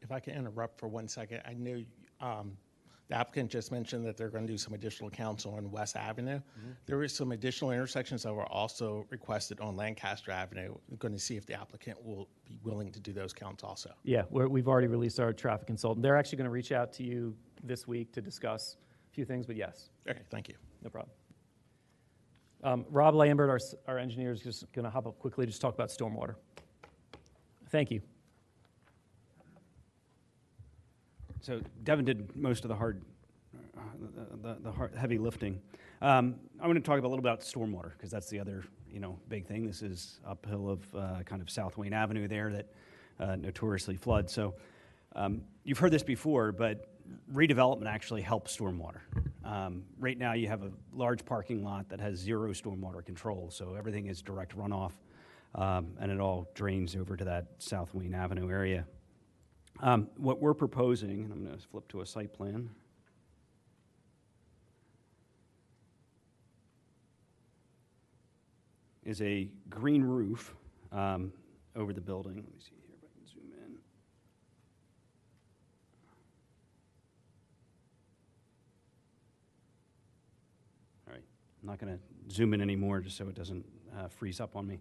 if I can interrupt for 1 second, I know the applicant just mentioned that they're going to do some additional counts on West Avenue. Mm-hmm. There is some additional intersections that were also requested on Lancaster Avenue. I'm going to see if the applicant will be willing to do those counts also. Yeah, we've already released our traffic consultant. They're actually going to reach out to you this week to discuss a few things, but yes. Okay, thank you. No problem. Rob Lambert, our engineer, is just going to hop up quickly to just talk about stormwater. Thank you. So Devin did most of the heavy lifting. I'm going to talk a little about stormwater because that's the other big thing. This is uphill of kind of South Wayne Avenue there that notoriously floods. So you've heard this before, but redevelopment actually helps stormwater. Right now you have a large parking lot that has zero stormwater control, so everything is direct runoff, and it all drains over to that South Wayne Avenue area. What we're proposing, and I'm going to flip to a site plan, is a green roof over the building. Let me see here if I can zoom in. All right, I'm not going to zoom in anymore just so it doesn't freeze up on me.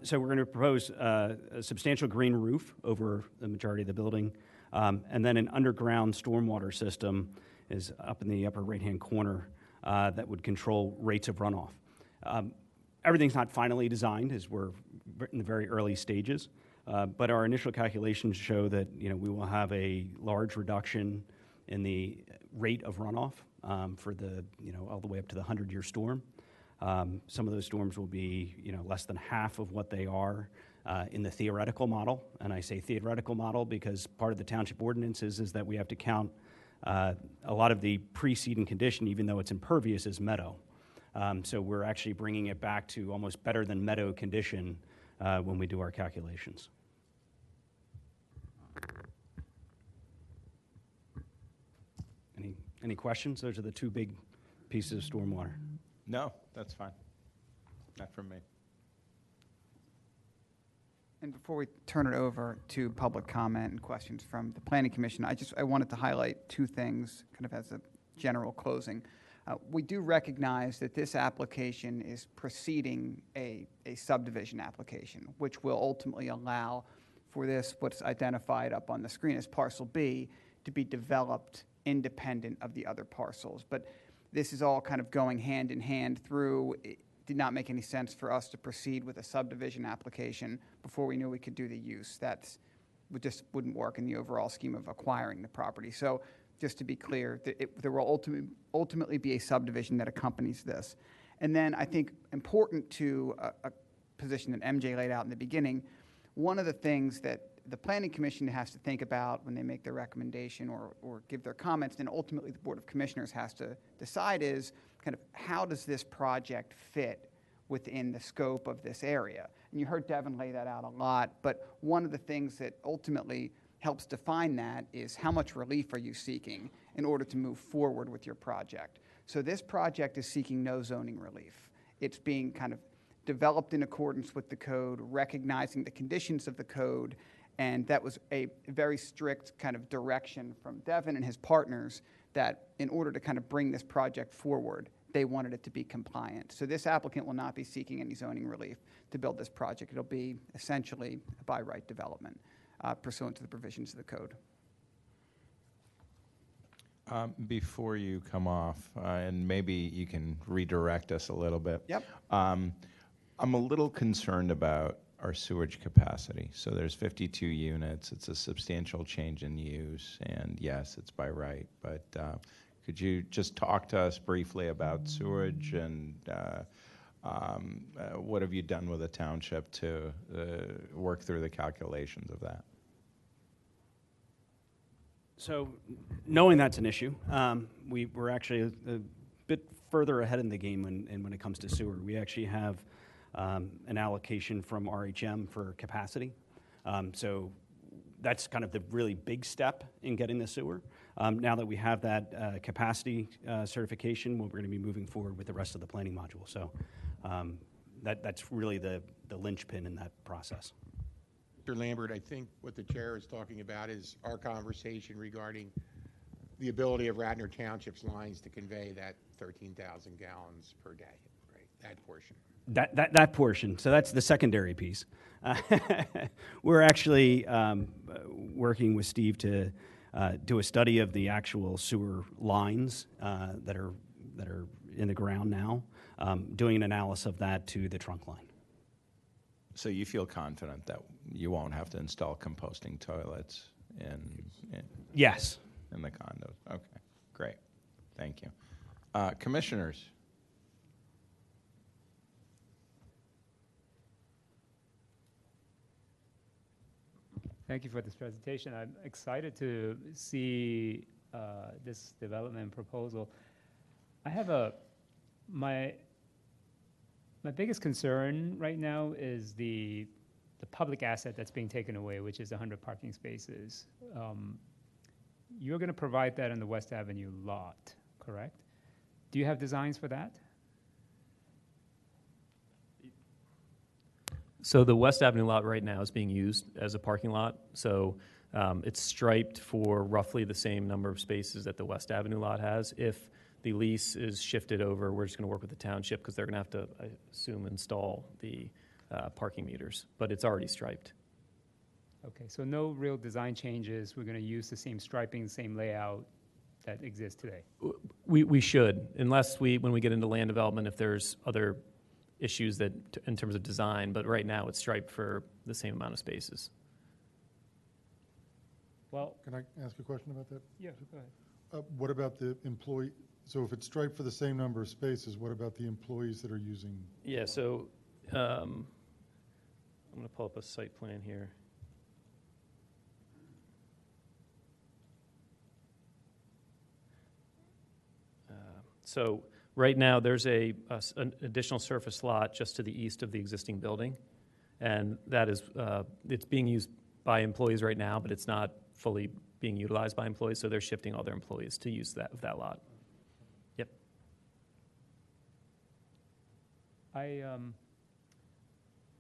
So we're going to propose a substantial green roof over the majority of the building, and then an underground stormwater system is up in the upper right-hand corner that would control rates of runoff. Everything's not finally designed as we're in the very early stages, but our initial calculations show that we will have a large reduction in the rate of runoff for the all the way up to the 100-year storm. Some of those storms will be, less than half of what they are in the theoretical model. And I say theoretical model because part of the township ordinances is that we have to count a lot of the preceding condition, even though it's impervious, as meadow. So we're actually bringing it back to almost better than meadow condition when we do our calculations. Any questions? Those are the two big pieces of stormwater. No, that's fine. Not from me. And before we turn it over to public comment and questions from the Planning Commission, I wanted to highlight two things kind of as a general closing. We do recognize that this application is preceding a subdivision application, which will ultimately allow for this, what's identified up on the screen as Parcel B, to be developed independent of the other parcels. But this is all kind of going hand in hand through. It did not make any sense for us to proceed with a subdivision application before we knew we could do the use. Just wouldn't work in the overall scheme of acquiring the property. So just to be clear, there will ultimately be a subdivision that accompanies this. And then I think important to a position that MJ laid out in the beginning, one of the things that the Planning Commission has to think about when they make their recommendation or give their comments, and ultimately the Board of Commissioners has to decide is kind of how does this project fit within the scope of this area? And you heard Devin lay that out a lot, but one of the things that ultimately helps define that is how much relief are you seeking in order to move forward with your project. So this project is seeking no zoning relief. It's being kind of developed in accordance with the code, recognizing the conditions of the code, and that was a very strict kind of direction from Devin and his partners that in order to kind of bring this project forward, they wanted it to be compliant. So this applicant will not be seeking any zoning relief to build this project. It'll be essentially a by right development pursuant to the provisions of the code. Before you come off, and maybe you can redirect us a little bit. Yep. I'm a little concerned about our sewage capacity. So there's 52 units. It's a substantial change in use, and yes, it's by right. But could you just talk to us briefly about sewage and what have you done with the township to work through the calculations of that? So Knowing that's an issue, we're actually a bit further ahead in the game when it comes to sewer. We actually have an allocation from RHM for capacity. So that's kind of the really big step in getting the sewer. Now that we have that capacity certification, we're going to be moving forward with the rest of the planning module. So that's really the linchpin in that process. Mr. Lambert, I think what the chair is talking about is our conversation regarding the ability of Radnor Township's lines to convey that 13,000 gallons per day, right? That portion. That portion. So that's the secondary piece. We're actually working with Steve to do a study of the actual sewer lines that are in the ground now, doing an analysis of that to the trunk line. So you feel confident that you won't have to install composting toilets in Yes. in the condos? Okay, great. Thank you. Commissioners? Thank you for this presentation. I'm excited to see this development proposal. I have my biggest concern right now is the public asset that's being taken away, which is 100 parking spaces. You're going to provide that on the West Avenue lot, correct? Do you have designs for that? So the West Avenue lot right now is being used as a parking lot. So it's striped for roughly the same number of spaces that the West Avenue lot has. If the lease is shifted over, we're just going to work with the township because they're going to have to, I assume, install the parking meters. But it's already striped. Okay, so no real design changes. We're going to use the same striping, same layout that exists today. We should, unless when we get into land development, if there's other issues that in terms of design, but right now it's striped for the same amount of spaces. Well, Can I ask a question about that? yeah, go ahead. What about the employee? So if it's striped for the same number of spaces, what about the employees that are using? Yeah, so I'm going to pull up a site plan here. So right now, there's an additional surface lot just to the east of the existing building, and that is it's being used by employees right now, but it's not fully being utilized by employees, so they're shifting all their employees to use that lot. Yep.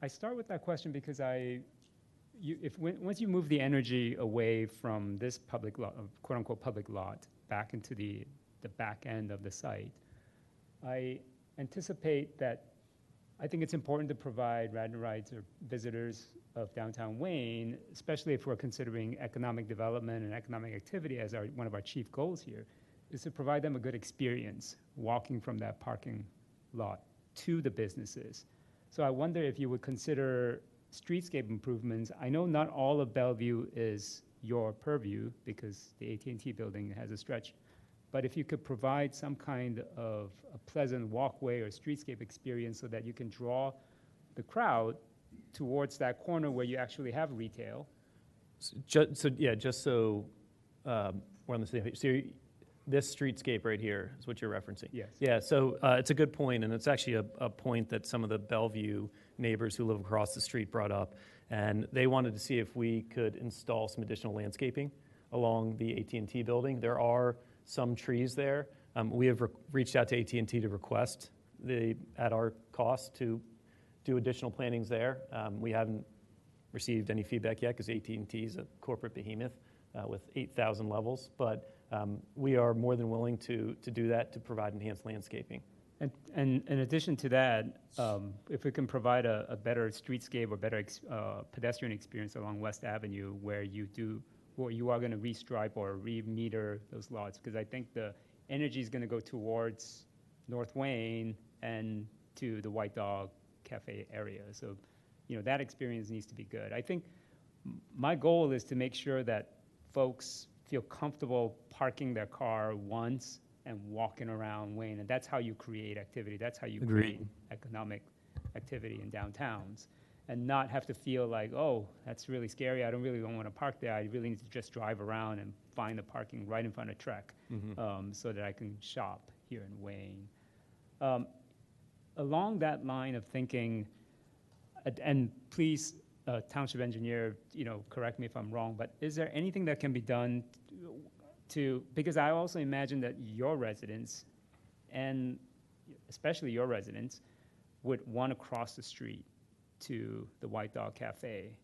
I start with that question because once you move the energy away from this public lot, quote unquote public lot, back into the back end of the site, I anticipate that I think it's important to provide Radnorites or visitors of downtown Wayne, especially if we're considering economic development and economic activity as one of our chief goals here, is to provide them a good experience walking from that parking lot to the businesses. So I wonder if you would consider streetscape improvements. I know not all of Bellevue is your purview because the AT&T building has a stretch, but if you could provide some kind of a pleasant walkway or streetscape experience so that you can draw the crowd towards that corner where you actually have retail. Just so we're on the same page. So this streetscape right here is what you're referencing? Yes. Yeah, so it's a good point, and it's actually a point that some of the Bellevue neighbors who live across the street brought up, and they wanted to see if we could install some additional landscaping along the AT&T building. There are some trees there. We have reached out to AT&T to request at our cost to do additional plantings there. We haven't received any feedback yet because AT&T is a corporate behemoth with 8,000 levels, but we are more than willing to do that to provide enhanced landscaping. And in addition to that, if we can provide a better streetscape or better pedestrian experience along West Avenue where you are going to restripe or re-meter those lots, because I think the energy is going to go towards North Wayne and to the White Dog Cafe area. So, that experience needs to be good. I think my goal is to make sure that folks feel comfortable parking their car once and walking around Wayne, and that's how you create activity. That's how you create economic activity in downtowns, and not have to feel like, oh, that's really scary. I don't want to park there. I really need to just drive around and find the parking right in front of Trek, so that I can shop here in Wayne. Along that line of thinking, and please, Township engineer, correct me if I'm wrong, but is there anything that can be done because I also imagine that your residents, and especially your residents, would want to cross the street to the White Dog Cafe.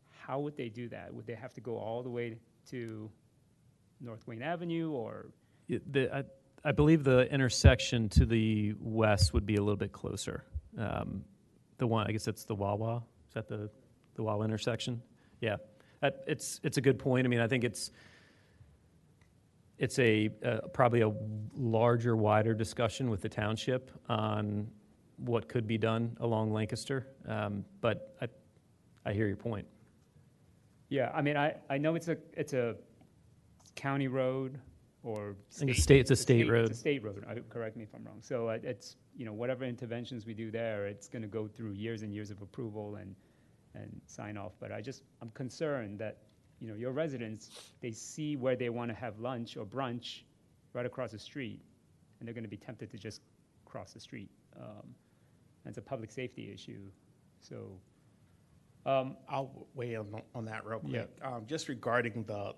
How would they do that? Would they have to go all the way to North Wayne Avenue, or? I believe the intersection to the west would be a little bit closer. The one, I guess that's the Wawa. Is that the Wawa intersection? Yeah, it's a good point. I mean, I think it's probably a larger, wider discussion with the township on what could be done along Lancaster. But I hear your point. Yeah, I mean, I know it's a county road or state. It's a state road. It's a state road. Correct me if I'm wrong. So it's whatever interventions we do there, it's going to go through years and years of approval and sign off. But I'm concerned that your residents, they see where they want to have lunch or brunch right across the street, and they're going to be tempted to just cross the street. It's a public safety issue. So I'll weigh in on that real quick. Yeah. Just regarding the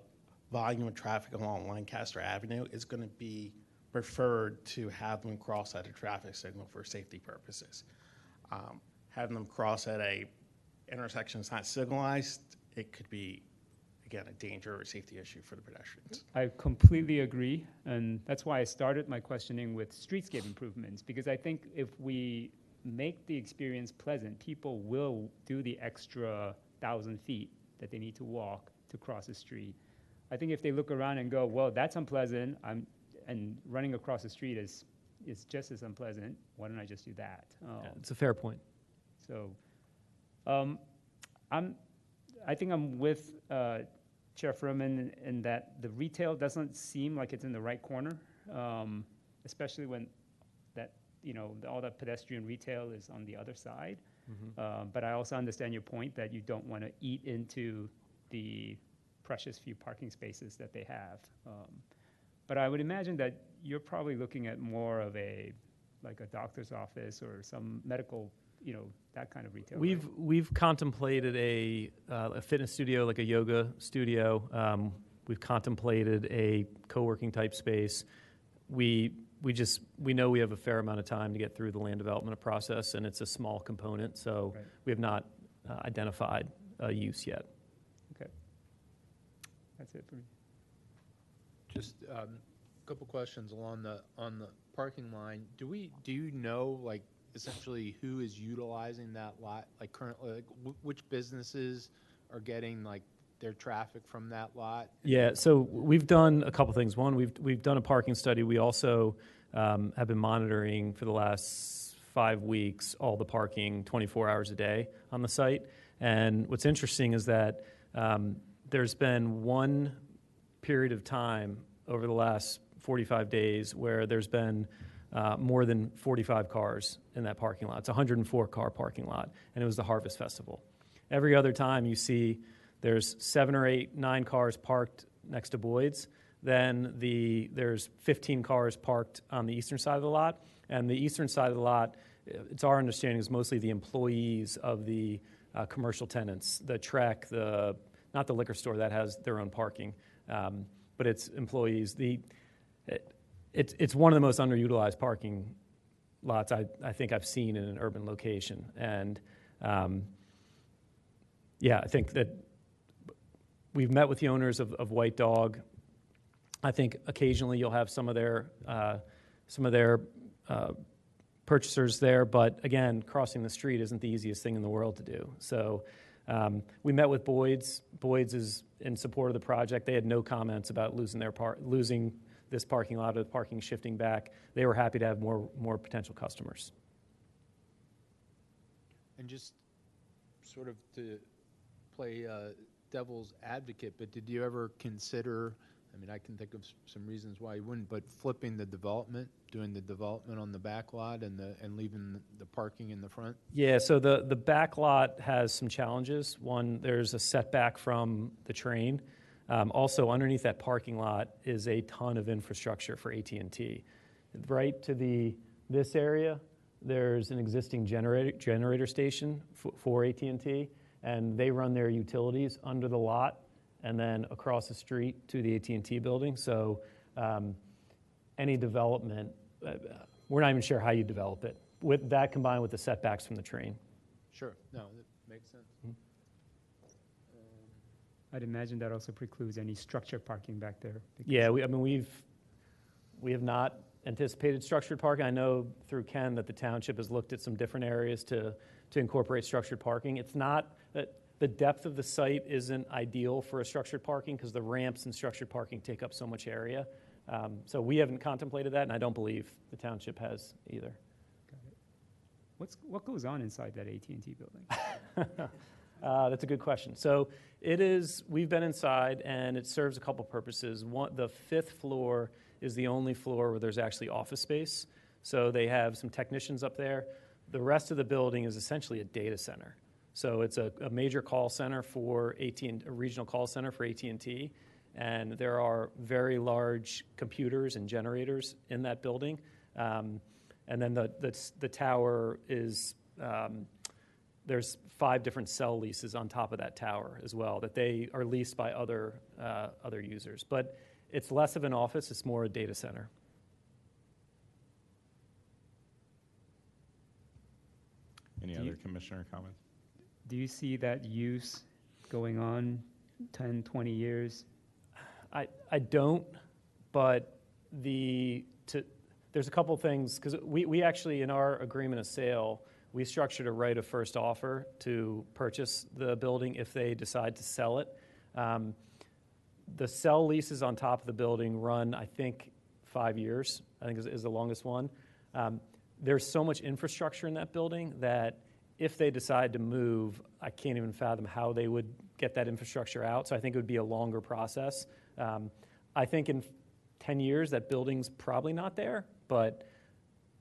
volume of traffic along Lancaster Avenue, it's going to be preferred to have them cross at a traffic signal for safety purposes. Having them cross at a intersection that's not signalized, it could be, again, a danger or safety issue for the pedestrians. I completely agree, and that's why I started my questioning with streetscape improvements, because I think if we make the experience pleasant, people will do the extra 1,000 feet that they need to walk to cross the street. I think if they look around and go, well, that's unpleasant, and running across the street is just as unpleasant, why don't I just do that? It's a fair point. So I think I'm with Chair Furman in that the retail doesn't seem like it's in the right corner, especially when all that pedestrian retail is on the other side. But I also understand your point that you don't want to eat into the precious few parking spaces that they have. But I would imagine that you're probably looking at more of like a doctor's office or some medical, that kind of retail. We've contemplated a fitness studio, like a yoga studio. We've contemplated a co-working type space. We know we have a fair amount of time to get through the land development process, and it's a small component, so Right. we have not identified a use yet. Okay. That's it for me. Just a couple questions on the parking line. Do you know, like, essentially who is utilizing that lot? Like currently, like, which businesses are getting like their traffic from that lot? Yeah, so we've done a couple things. One, we've done a parking study. We also have been monitoring for the last 5 weeks all the parking 24 hours a day on the site. And what's interesting is that there's been one period of time over the last 45 days where there's been more than 45 cars in that parking lot. It's a 104-car parking lot, and it was the Harvest Festival. Every other time you see there's 7 or 8, 9 cars parked next to Boyd's, then there's 15 cars parked on the eastern side of the lot, and the eastern side of the lot, it's our understanding, is mostly the employees of the commercial tenants, the Trek, not the liquor store, that has their own parking, but it's employees. It's one of the most underutilized parking lots I think I've seen in an urban location. And yeah, I think that we've met with the owners of White Dog. I think occasionally you'll have some of their purchasers there, but again, crossing the street isn't the easiest thing in the world to do. So we met with Boyd's. Boyd's is in support of the project. They had no comments about losing this parking lot or the parking shifting back. They were happy to have more potential customers. And just sort of to play devil's advocate, but did you ever consider, I mean, I can think of some reasons why you wouldn't, but flipping the development, doing the development on the back lot and leaving the parking in the front? Yeah, so the back lot has some challenges. One, there's a setback from the train. Also, underneath that parking lot is a ton of infrastructure for AT&T. Right to this area, there's an existing generator station for AT&T, and they run their utilities under the lot and then across the street to the AT&T building. So any development, we're not even sure how you develop it. With that combined with the setbacks from the train. Sure, no, that makes sense. Mm-hmm. I'd imagine that also precludes any structured parking back there. Yeah, we have not anticipated structured parking. I know through Ken that the township has looked at some different areas to incorporate structured parking. It's not that the depth of the site isn't ideal for a structured parking because the ramps and structured parking take up so much area. So we haven't contemplated that, and I don't believe the township has either. Got it. What goes on inside that AT&T building? That's a good question. So we've been inside, and it serves a couple purposes. One, the 5th floor is the only floor where there's actually office space. So they have some technicians up there. The rest of the building is essentially a data center. So it's a major call center for a regional call center for AT&T, and there are very large computers and generators in that building. And then the tower is there's 5 different cell leases on top of that tower as well that they are leased by other users. But it's less of an office; it's more a data center. Any other commissioner comments? Do you see that use going on 10, 20 years? I don't, but there's a couple things, because we actually, in our agreement of sale, we structured a right of first offer to purchase the building if they decide to sell it. The cell leases on top of the building run, I think, 5 years, I think is the longest one. There's so much infrastructure in that building that if they decide to move, I can't even fathom how they would get that infrastructure out. So I think it would be a longer process. I think in 10 years, that building's probably not there, but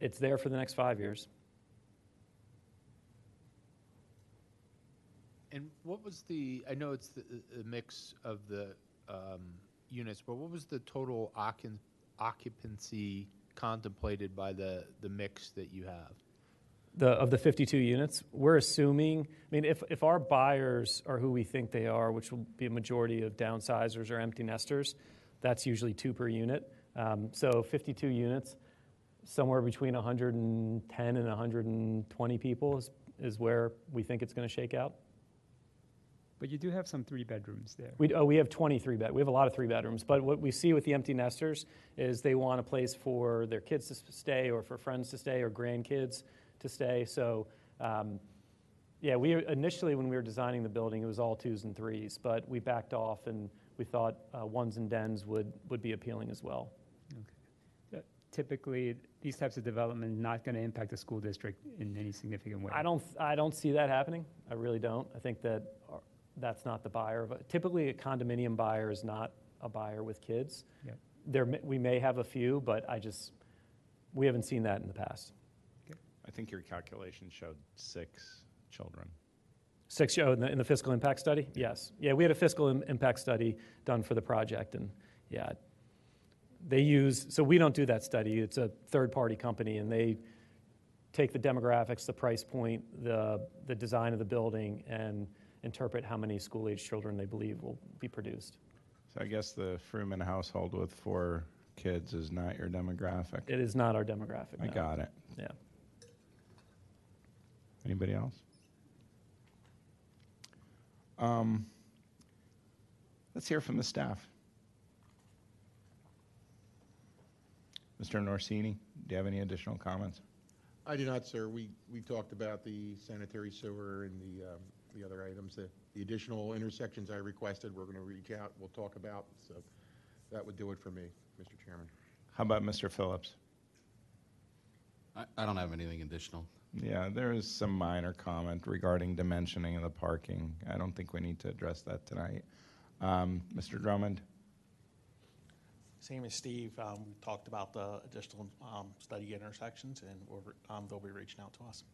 it's there for the next 5 years. And what was I know it's the mix of the units, but what was the total occupancy contemplated by the mix that you have? Of the 52 units, we're assuming, I mean, if our buyers are who we think they are, which will be a majority of downsizers or empty nesters, that's usually 2 per unit. So 52 units, somewhere between 110 and 120 people is where we think it's going to shake out. But you do have some 3 bedrooms there. We have 23 bed. We have a lot of 3 bedrooms. But what we see with the empty nesters is they want a place for their kids to stay, or for friends to stay, or grandkids to stay. So, yeah, we initially, when we were designing the building, it was all 2s and 3s, but we backed off and we thought 1s and dens would be appealing as well. Okay. Typically, these types of development not going to impact the school district in any significant way. I don't see that happening. I really don't. I think that that's not the buyer. Typically, a condominium buyer is not a buyer with kids. Yep. We may have a few, but we haven't seen that in the past. I think your calculation showed 6 children. 6 in the fiscal impact study? Yes. Yeah, we had a fiscal impact study done for the project, and yeah, so we don't do that study. It's a third-party company, and they take the demographics, the price point, the design of the building, and interpret how many school-age children they believe will be produced. So I guess the Fruman household with 4 kids is not your demographic. It is not our demographic. I no. got it. Yeah. Anybody else? Let's hear from the staff. Mr. Norsini, do you have any additional comments? I do not, sir. We talked about the sanitary sewer and the other items. The additional intersections I requested, we're going to reach out, we'll talk about. So that would do it for me, Mr. Chairman. How about Mr. Phillips? I don't have anything additional. Yeah, there is some minor comment regarding dimensioning of the parking. I don't think we need to address that tonight. Mr. Drummond? Same as Steve, we talked about the additional study intersections, and they'll be reaching out to us.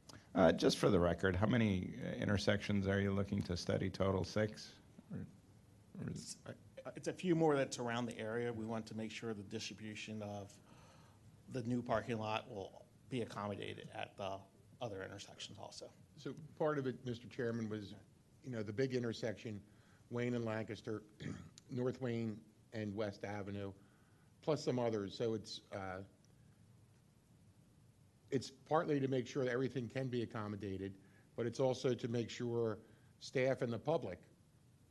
Just for the record, how many intersections are you looking to study total? 6? It's a few more that's around the area. We want to make sure the distribution of the new parking lot will be accommodated at the other intersections also. So part of it, Mr. Chairman, was, the big intersection, Wayne and Lancaster, North Wayne and West Avenue, plus some others. So it's partly to make sure that everything can be accommodated, but it's also to make sure staff and the public,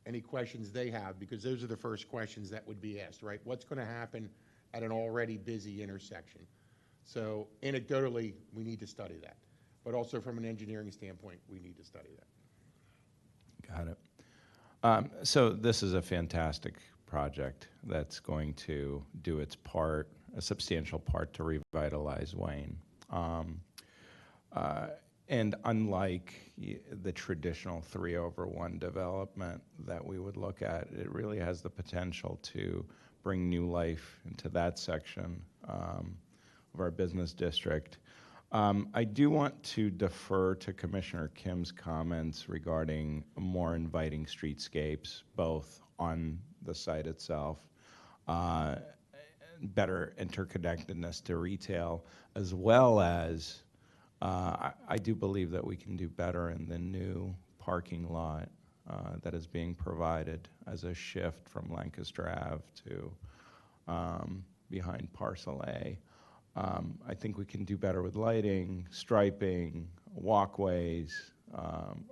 any questions they have, because those are the first questions that would be asked, right? What's going to happen at an already busy intersection? So anecdotally, we need to study that. But also from an engineering standpoint, we need to study that. Got it. So this is a fantastic project that's going to do its part, a substantial part, to revitalize Wayne. And unlike the traditional 3/1 development that we would look at, it really has the potential to bring new life into that section of our business district. I do want to defer to Commissioner Kim's comments regarding more inviting streetscapes, both on the site itself, better interconnectedness to retail, as well as I do believe that we can do better in the new parking lot that is being provided as a shift from Lancaster Ave to behind Parcel A. I think we can do better with lighting, striping, walkways,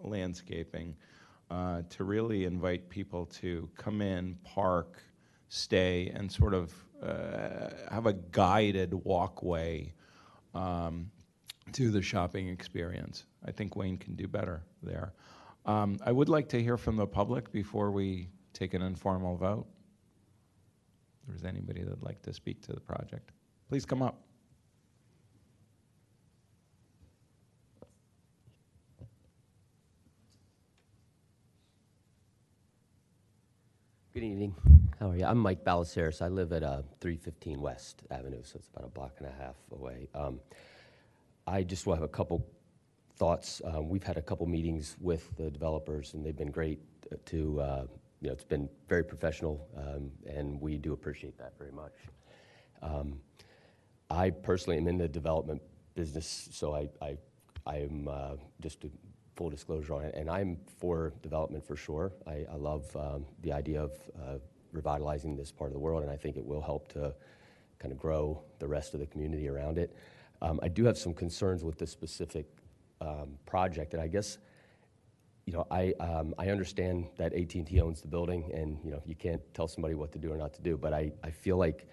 landscaping, to really invite people to come in, park, stay, and sort of have a guided walkway to the shopping experience. I think Wayne can do better there. I would like to hear from the public before we take an informal vote. If there's anybody that'd like to speak to the project, please come up. Good evening. How are you? I'm Mike Balaceres. I live at 315 West Avenue, so it's about a block and a half away. I just want to have a couple thoughts. We've had a couple meetings with the developers, and they've been great to, it's been very professional, and we do appreciate that very much. I personally am in the development business, so I I'm just a full disclosure on it, and I'm for development for sure. I love the idea of revitalizing this part of the world, and I think it will help to kind of grow the rest of the community around it. I do have some concerns with this specific project, and I guess, you know, I understand that AT&T owns the building, and you know, you can't tell somebody what to do or not to do, but I feel like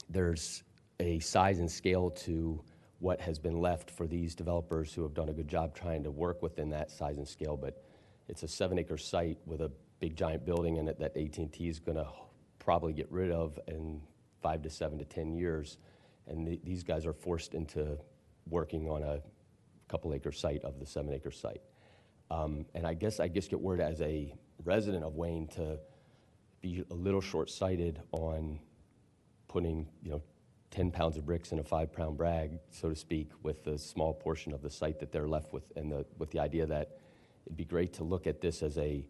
there's a size and scale to what has been left for these developers who have done a good job trying to work within that size and scale, but it's a 7-acre site with a big giant building in it that AT&T is going to probably get rid of in 5 to 7 to 10 years, and these guys are forced into working on a couple-acre site of the 7-acre site. And I guess get word as a resident of Wayne to be a little short-sighted on putting, you know, 10 pounds of bricks in a 5-pound bag, so to speak, with the small portion of the site that they're left with, and with the idea that it'd be great to look at this as a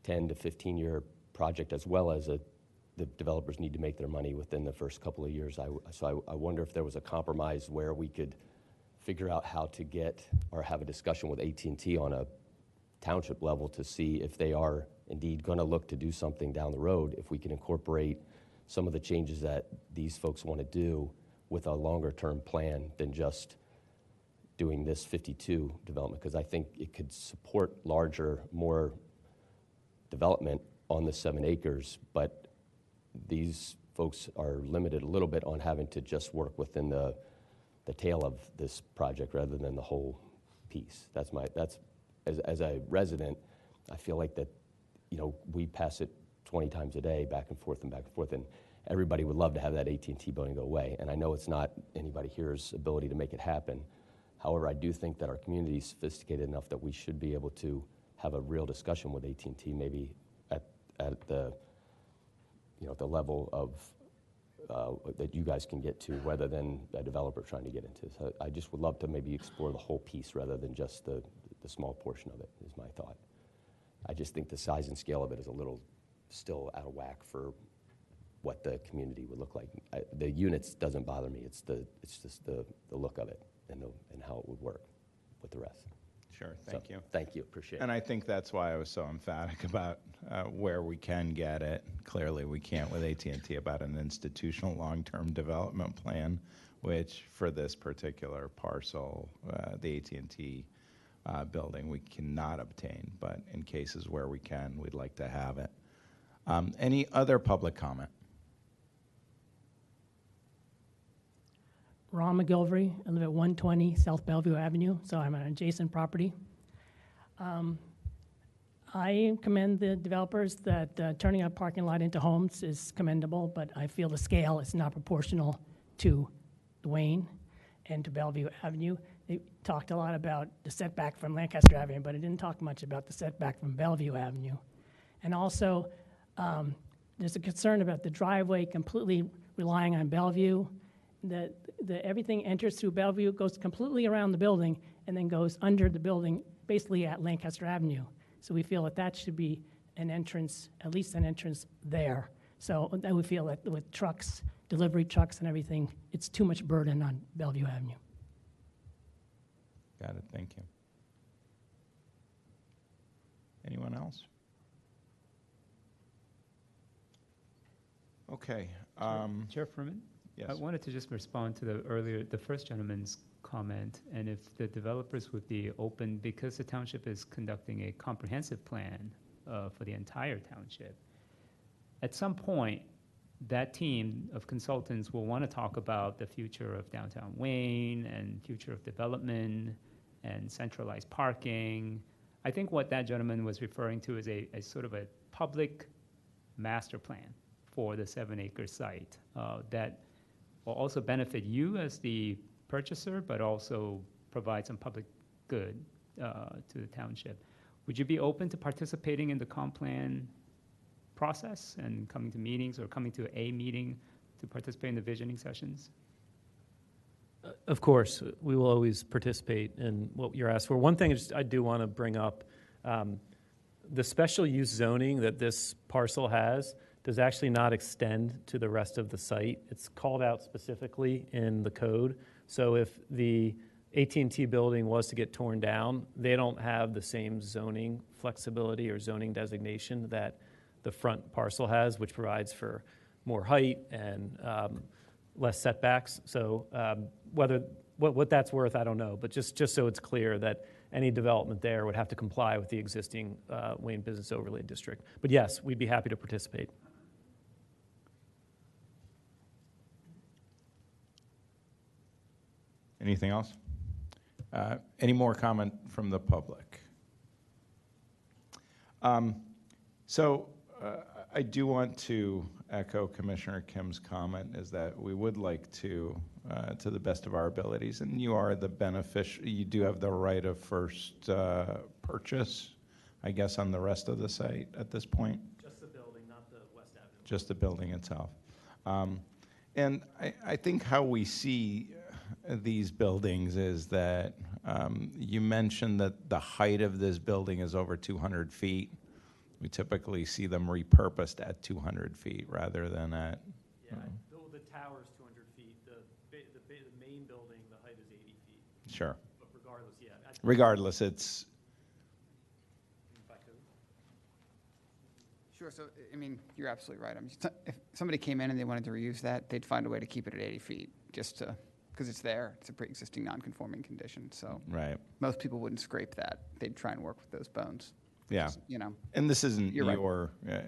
10 to 15-year project, as well as the developers need to make their money within the first couple of years. So I wonder if there was a compromise where we could figure out how to get or have a discussion with AT&T on a township level to see if they are indeed going to look to do something down the road, if we can incorporate some of the changes that these folks want to do with a longer-term plan than just doing this 52 development, because I think it could support larger, more development on the 7 acres, but these folks are limited a little bit on having to just work within the tail of this project rather than the whole piece. That's as a resident, I feel like that, you know, we pass it 20 times a day, back and forth, and everybody would love to have that AT&T building go away. And I know it's not anybody here's ability to make it happen. However, I do think that our community is sophisticated enough that we should be able to have a real discussion with AT&T, maybe at the, you know, the level of that you guys can get to, rather than a developer trying to get into. So I just would love to maybe explore the whole piece rather than just the small portion of it, is my thought. I just think the size and scale of it is a little still out of whack for what the community would look like. The units doesn't bother me. It's just the look of it and how it would work with the rest. Sure, thank you. Thank you, appreciate it. And I think that's why I was so emphatic about where we can get it. Clearly, we can't with AT&T about an institutional long-term development plan, which for this particular parcel, the AT&T building, we cannot obtain. But in cases where we can, we'd like to have it. Any other public comment? Ron McGilvery. I live at 120 South Bellevue Avenue, so I'm on an adjacent property. I commend the developers that turning a parking lot into homes is commendable, but I feel the scale is not proportional to Wayne and to Bellevue Avenue. They talked a lot about the setback from Lancaster Avenue, but it didn't talk much about the setback from Bellevue Avenue. And also, there's a concern about the driveway completely relying on Bellevue. Everything enters through Bellevue, goes completely around the building, and then goes under the building, basically at Lancaster Avenue. So we feel that should be an entrance, at least an entrance there. So we feel that with trucks, delivery trucks and everything, it's too much burden on Bellevue Avenue. Got it, thank you. Anyone else? Okay. Chair Furman? Yes. I wanted to just respond to the first gentleman's comment, and if the developers would be open, because the township is conducting a comprehensive plan for the entire township. At some point, that team of consultants will want to talk about the future of downtown Wayne and future of development and centralized parking. I think what that gentleman was referring to is a sort of a public master plan for the 7-acre site that will also benefit you as the purchaser, but also provide some public good to the township. Would you be open to participating in the comp plan process and coming to meetings or coming to a meeting to participate in the visioning sessions? Of course, we will always participate in what you're asked for. One thing I do want to bring up, the special use zoning that this parcel has does actually not extend to the rest of the site. It's called out specifically in the code. So if the AT&T building was to get torn down, they don't have the same zoning flexibility or zoning designation that the front parcel has, which provides for more height and less setbacks. So what that's worth, I don't know. But just so it's clear that any development there would have to comply with the existing Wayne Business Overlay District. But yes, we'd be happy to participate. Anything else? Any more comment from the public? I do want to echo Commissioner Kim's comment, is that we would like to the best of our abilities, and you are the you do have the right of first purchase, I guess, on the rest of the site at this point? Just the building, not the West Avenue. Just the building itself. And I think how we see these buildings is that you mentioned that the height of this building is over 200 feet. We typically see them repurposed at 200 feet rather than at... Yeah, the tower's 200 feet. The main building, the height is 80 feet. Sure. But regardless, yeah. Regardless, it's... Sure, so, I mean, you're absolutely right. I mean, if somebody came in and they wanted to reuse that, they'd find a way to keep it at 80 feet, just to, because it's there. It's a pre-existing non-conforming condition, so. Right. Most people wouldn't scrape that. They'd try and work with those bones. Yeah. Just, you know. And this isn't You're right.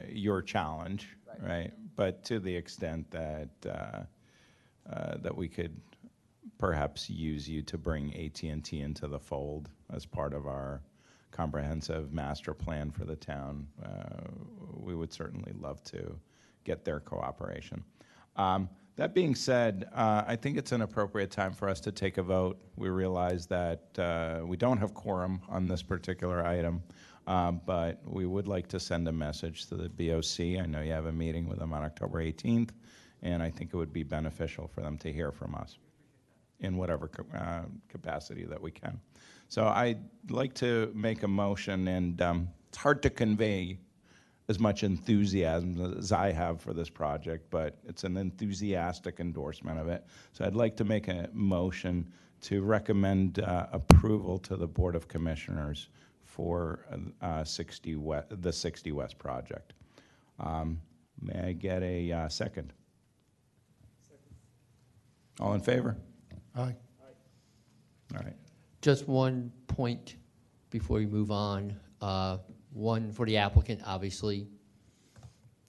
your challenge, right? But to the extent that that we could perhaps use you to bring AT&T into the fold as part of our comprehensive master plan for the town, we would certainly love to get their cooperation. That being said, I think it's an appropriate time for us to take a vote. We realize that we don't have quorum on this particular item, but we would like to send a message to the BOC. I know you have a meeting with them on October 18th, and I think it would be beneficial for them to hear from us in whatever capacity that we can. So I'd like to make a motion, and it's hard to convey as much enthusiasm as I have for this project, but it's an enthusiastic endorsement of it. So I'd like to make a motion to recommend approval to the Board of Commissioners for the 60 West project. May I get a second? All in favor? Aye. All right. Just one point before we move on. One, for the applicant, obviously,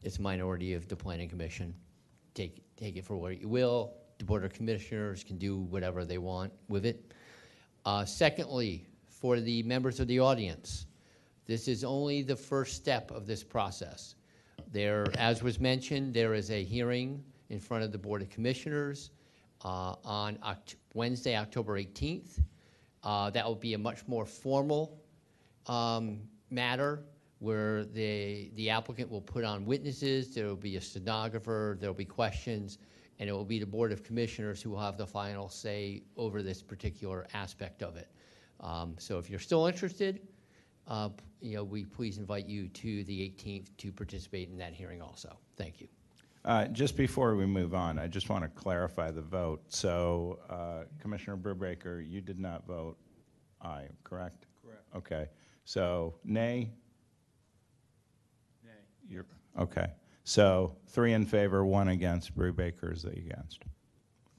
it's a minority of the Planning Commission. Take it for what you will. The Board of Commissioners can do whatever they want with it. Secondly, for the members of the audience, this is only the first step of this process. There, as was mentioned, there is a hearing in front of the Board of Commissioners on Wednesday, October 18th. That will be a much more formal matter where the applicant will put on witnesses, there will be a stenographer, there will be questions, and it will be the Board of Commissioners who will have the final say over this particular aspect of it. So if you're still interested, we please invite you to the 18th to participate in that hearing also. Thank you. Just before we move on, I just want to clarify the vote. So Commissioner Brubaker, you did not vote aye, correct? Correct. Okay. So nay? Nay. Okay. So 3 in favor, 1 against. Brubaker is the against.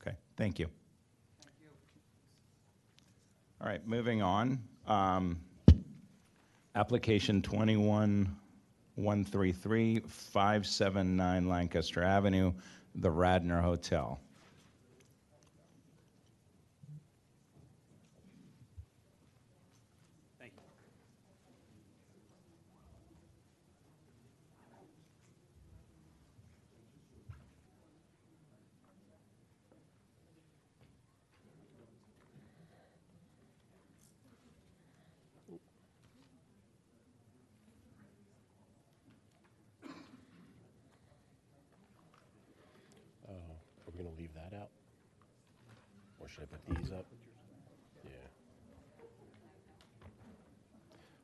Okay. Thank you. Thank you. All right. Moving on. Application 21133, 579 Lancaster Avenue, the Radnor Hotel. Thank you. Are we going to leave that out? Or should I put these up? Yeah.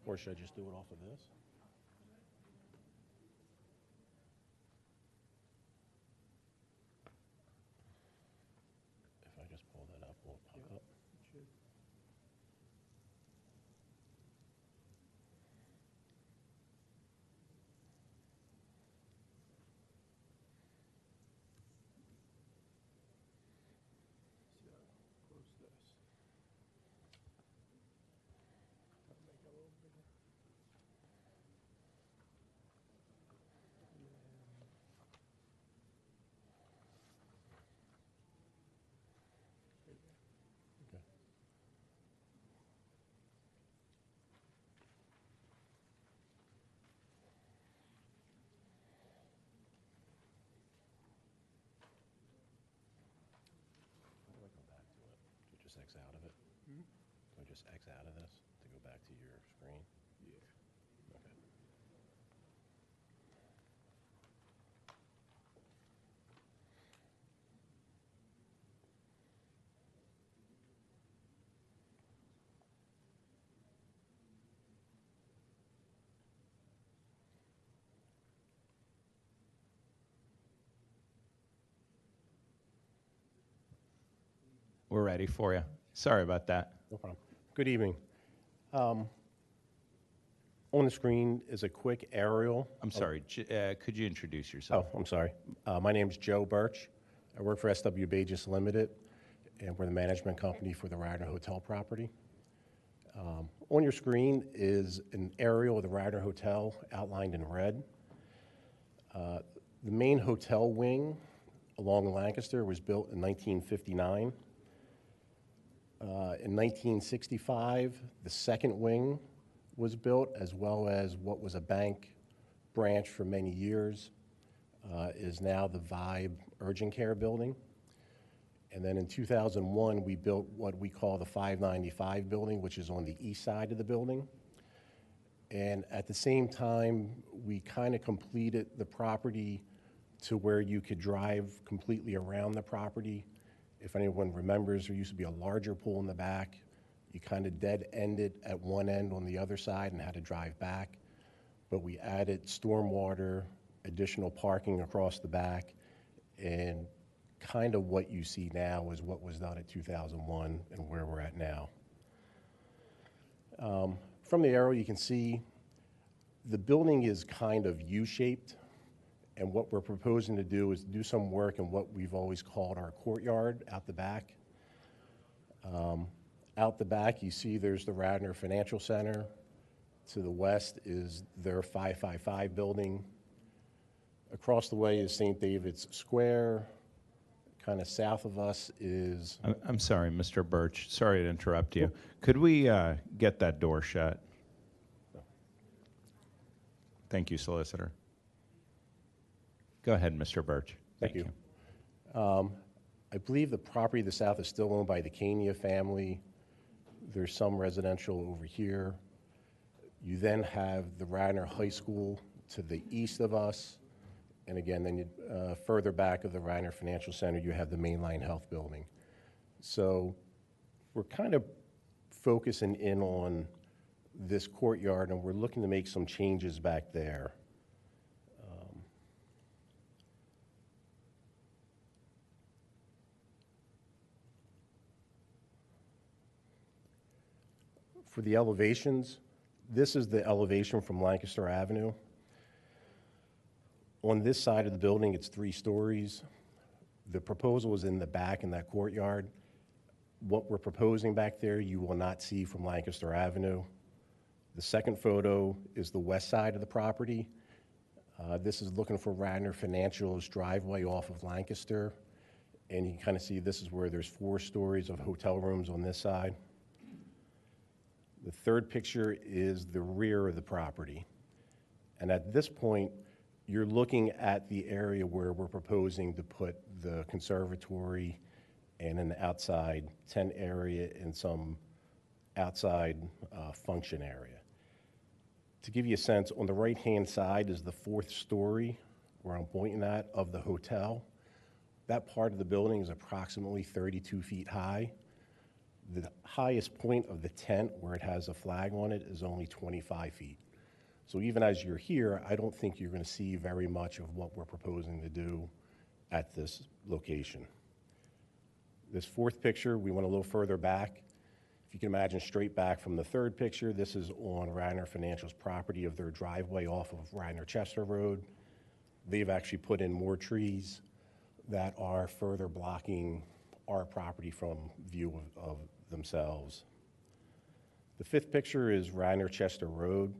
Or should I just do it off of this? If I just pull that up, will it pop up? X out of it? So just X out of this to go back to your screen? Yeah. Okay. We're ready for you. Sorry about that. No problem. Good evening. On the screen is a quick aerial. I'm sorry, could you introduce yourself? Oh, I'm sorry. My name's Joe Birch. I work for SW Bages Limited, and we're the management company for the Radnor Hotel property. On your screen is an aerial of the Radnor Hotel outlined in red. The main hotel wing along Lancaster was built in 1959. In 1965, the second wing was built, as well as what was a bank branch for many years, is now the Vibe Urgent Care building. And then in 2001, we built what we call the 595 building, which is on the east side of the building. And at the same time, we kind of completed the property to where you could drive completely around the property. If anyone remembers, there used to be a larger pool in the back. You kind of dead-ended at one end on the other side and had to drive back. But we added stormwater, additional parking across the back, and kind of what you see now is what was done in 2001 and where we're at now. From the arrow, you can see the building is kind of U-shaped. And what we're proposing to do is do some work in what we've always called our courtyard out the back. Out the back, you see there's the Radnor Financial Center. To the west is their 555 building. Across the way is St. David's Square. Kind of south of us is... I'm sorry, Mr. Birch. Sorry to interrupt you. Could we get that door shut? Thank you, Solicitor. Go ahead, Mr. Birch. Thank you. I believe the property to the south is still owned by the Kania family. There's some residential over here. You then have the Radnor High School to the east of us. And again, then further back of the Radnor Financial Center, you have the Mainline Health Building. So we're kind of focusing in on this courtyard, and we're looking to make some changes back there. For the elevations, this is the elevation from Lancaster Avenue. On this side of the building, it's 3 stories. The proposal is in the back in that courtyard. What we're proposing back there, you will not see from Lancaster Avenue. The second photo is the west side of the property. This is looking for Radnor Financial's driveway off of Lancaster. And you can kind of see this is where there's 4 stories of hotel rooms on this side. The third picture is the rear of the property. And at this point, you're looking at the area where we're proposing to put the conservatory and an outside tent area and some outside function area. To give you a sense, on the right-hand side is the 4th story, where I'm pointing at, of the hotel. That part of the building is approximately 32 feet high. The highest point of the tent, where it has a flag on it, is only 25 feet. So even as you're here, I don't think you're going to see very much of what we're proposing to do at this location. This 4th picture, we went a little further back. If you can imagine straight back from the 3rd picture, this is on Radnor Financial's property of their driveway off of Radnor Chester Road. They've actually put in more trees that are further blocking our property from view of themselves. The 5th picture is Radnor Chester Road.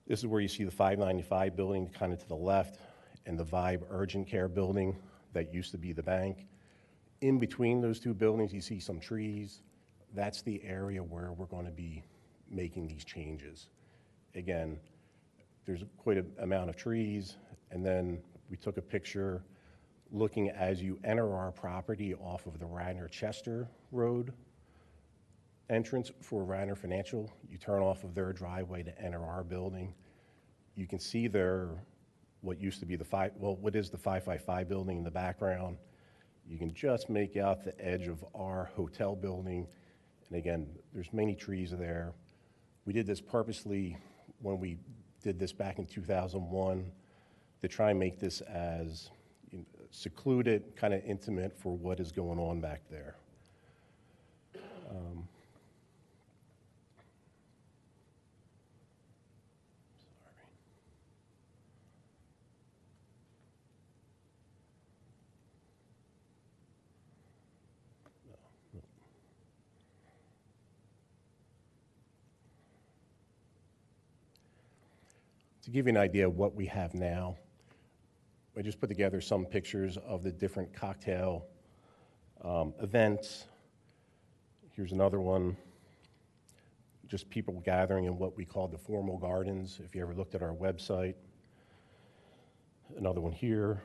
This is where you see the 595 building kind of to the left and the Vibe Urgent Care building that used to be the bank. In between those 2 buildings, you see some trees. That's the area where we're going to be making these changes. Again, there's quite an amount of trees, and then we took a picture looking as you enter our property off of the Radnor Chester Road. entrance for Radnor Financial. You turn off of their driveway to enter our building. You can see their, what used to be what is the 555 building in the background. You can just make out the edge of our hotel building. And again, there's many trees there. We did this purposely when we did this back in 2001 to try and make this as secluded, kind of intimate for what is going on back there. To give you an idea of what we have now, I just put together some pictures of the different cocktail events. Here's another one, just people gathering in what we call the formal gardens, if you ever looked at our website. Another one here.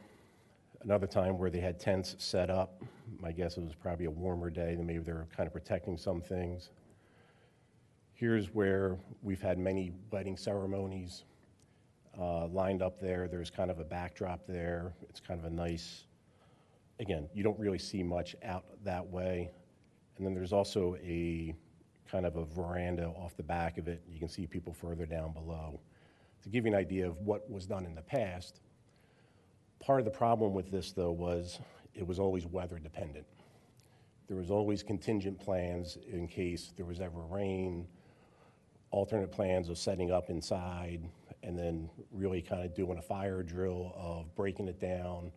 Another time where they had tents set up. My guess it was probably a warmer day, and maybe they were kind of protecting some things. Here's where we've had many wedding ceremonies lined up there. There's kind of a backdrop there. It's kind of a nice, again, you don't really see much out that way. And then there's also a kind of a veranda off the back of it. You can see people further down below. To give you an idea of what was done in the past, part of the problem with this, though, was it was always weather dependent. There was always contingent plans in case there was ever rain, alternate plans of setting up inside, and then really kind of doing a fire drill of breaking it down,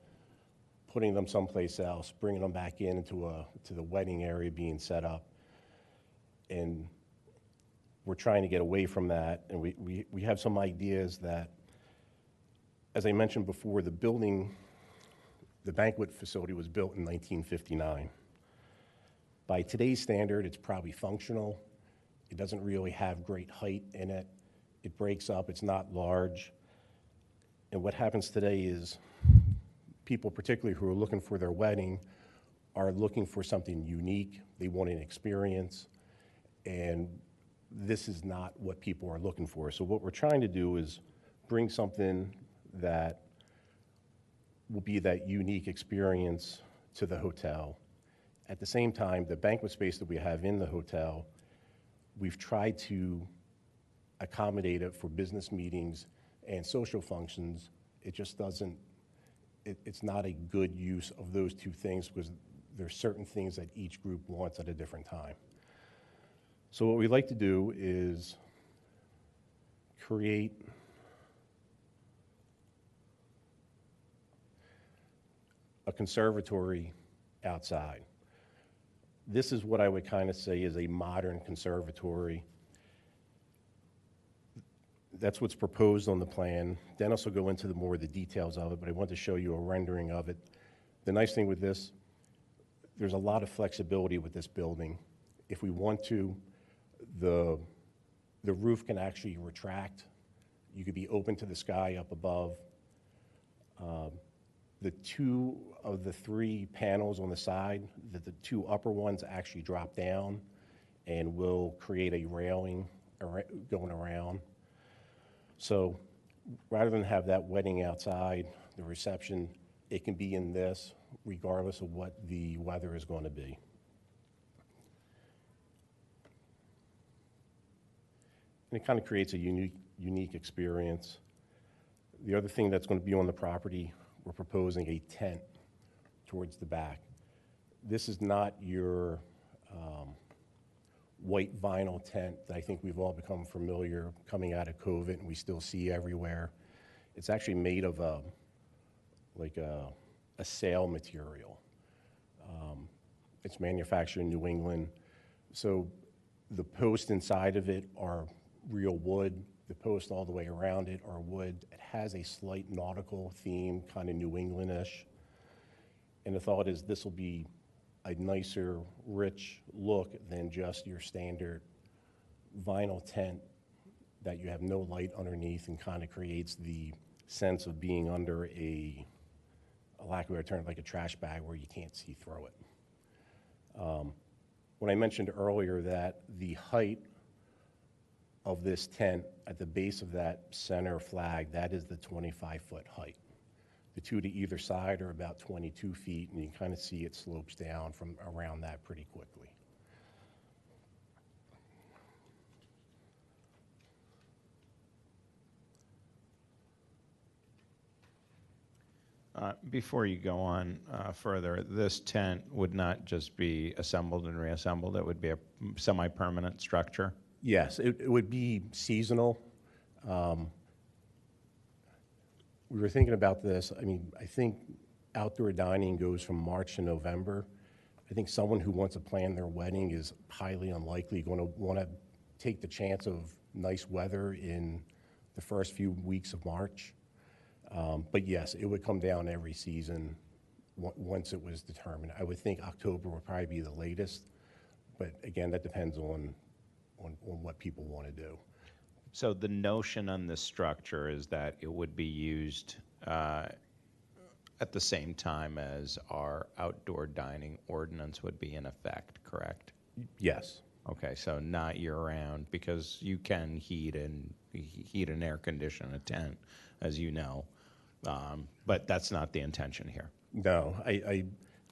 putting them someplace else, bringing them back into the wedding area being set up. And we're trying to get away from that, and we have some ideas that, as I mentioned before, the building, the banquet facility was built in 1959. By today's standard, it's probably functional. It doesn't really have great height in it. It breaks up, it's not large. And what happens today is people, particularly who are looking for their wedding, are looking for something unique. They want an experience, and this is not what people are looking for. So what we're trying to do is bring something that will be that unique experience to the hotel. At the same time, the banquet space that we have in the hotel, we've tried to accommodate it for business meetings and social functions. It just doesn't, it's not a good use of those two things because there's certain things that each group wants at a different time. So what we like to do is create a conservatory outside. This is what I would kind of say is a modern conservatory. That's what's proposed on the plan. Dennis will go into more of the details of it, but I want to show you a rendering of it. The nice thing with this, there's a lot of flexibility with this building. If we want to, the roof can actually retract. You could be open to the sky up above. The two of the three panels on the side, the two upper ones actually drop down and will create a railing going around. So rather than have that wedding outside, the reception, it can be in this regardless of what the weather is going to be. And it kind of creates a unique experience. The other thing that's going to be on the property, we're proposing a tent towards the back. This is not your white vinyl tent that I think we've all become familiar coming out of COVID and we still see everywhere. It's actually made of a sail material. It's manufactured in New England. So the posts inside of it are real wood. The posts all the way around it are wood. It has a slight nautical theme, kind of New Englandish. And the thought is this will be a nicer, rich look than just your standard vinyl tent that you have no light underneath and kind of creates the sense of being under a lack of a better term, like a trash bag where you can't see through it. when I mentioned earlier that the height of this tent at the base of that center flag, that is the 25-foot height. The two to either side are about 22 feet, and you kind of see it slopes down from around that pretty quickly. Before you go on further, this tent would not just be assembled and reassembled, it would be a semi-permanent structure? Yes, it would be seasonal. We were thinking about this. I mean, I think outdoor dining goes from March to November. I think someone who wants to plan their wedding is highly unlikely going to want to take the chance of nice weather in the first few weeks of March. But yes, it would come down every season once it was determined. I would think October would probably be the latest, but again, that depends on what people want to do. So the notion on this structure is that it would be used at the same time as our outdoor dining ordinance would be in effect, correct? Yes. Okay, so not year-round, because you can heat and air condition a tent, as you know, but that's not the intention here. No, I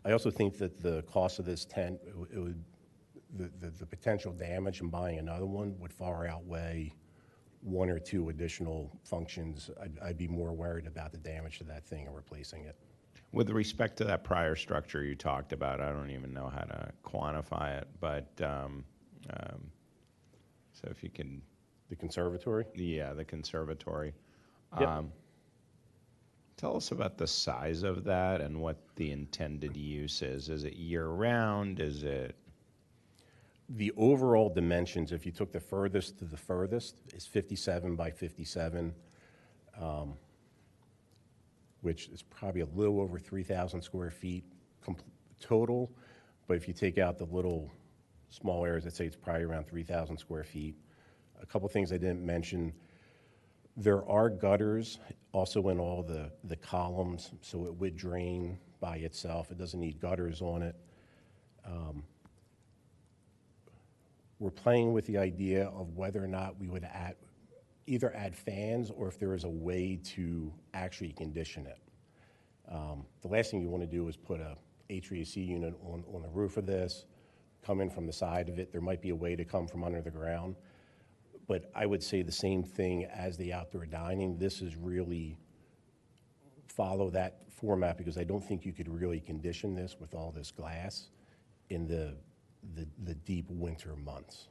also think that the cost of this tent, it would, the potential damage in buying another one would far outweigh one or two additional functions. I'd be more worried about the damage to that thing and replacing it. With respect to that prior structure you talked about, I don't even know how to quantify it, but so if you can... The conservatory? Yeah, the conservatory. Yep. Tell us about the size of that and what the intended use is. Is it year-round? Is it... The overall dimensions, if you took the furthest to the furthest, is 57 by 57, which is probably a little over 3,000 square feet total. But if you take out the little small areas, I'd say it's probably around 3,000 square feet. A couple things I didn't mention. There are gutters also in all the columns, so it would drain by itself. It doesn't need gutters on it. We're playing with the idea of whether or not we would either add fans or if there is a way to actually condition it. The last thing you want to do is put a HVAC unit on the roof of this, come in from the side of it. There might be a way to come from under the ground. But I would say the same thing as the outdoor dining. This is really follow that format because I don't think you could really condition this with all this glass in the deep winter months.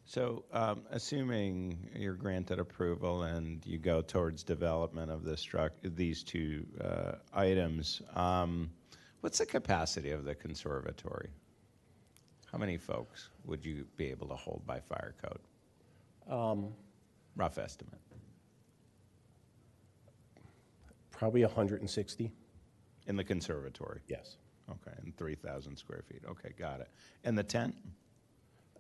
So assuming you're granted approval and you go towards development of these two items, what's the capacity of the conservatory? How many folks would you be able to hold by fire code? Rough estimate. Probably 160. In the conservatory? Yes. Okay, and 3,000 square feet. Okay, got it. And the tent?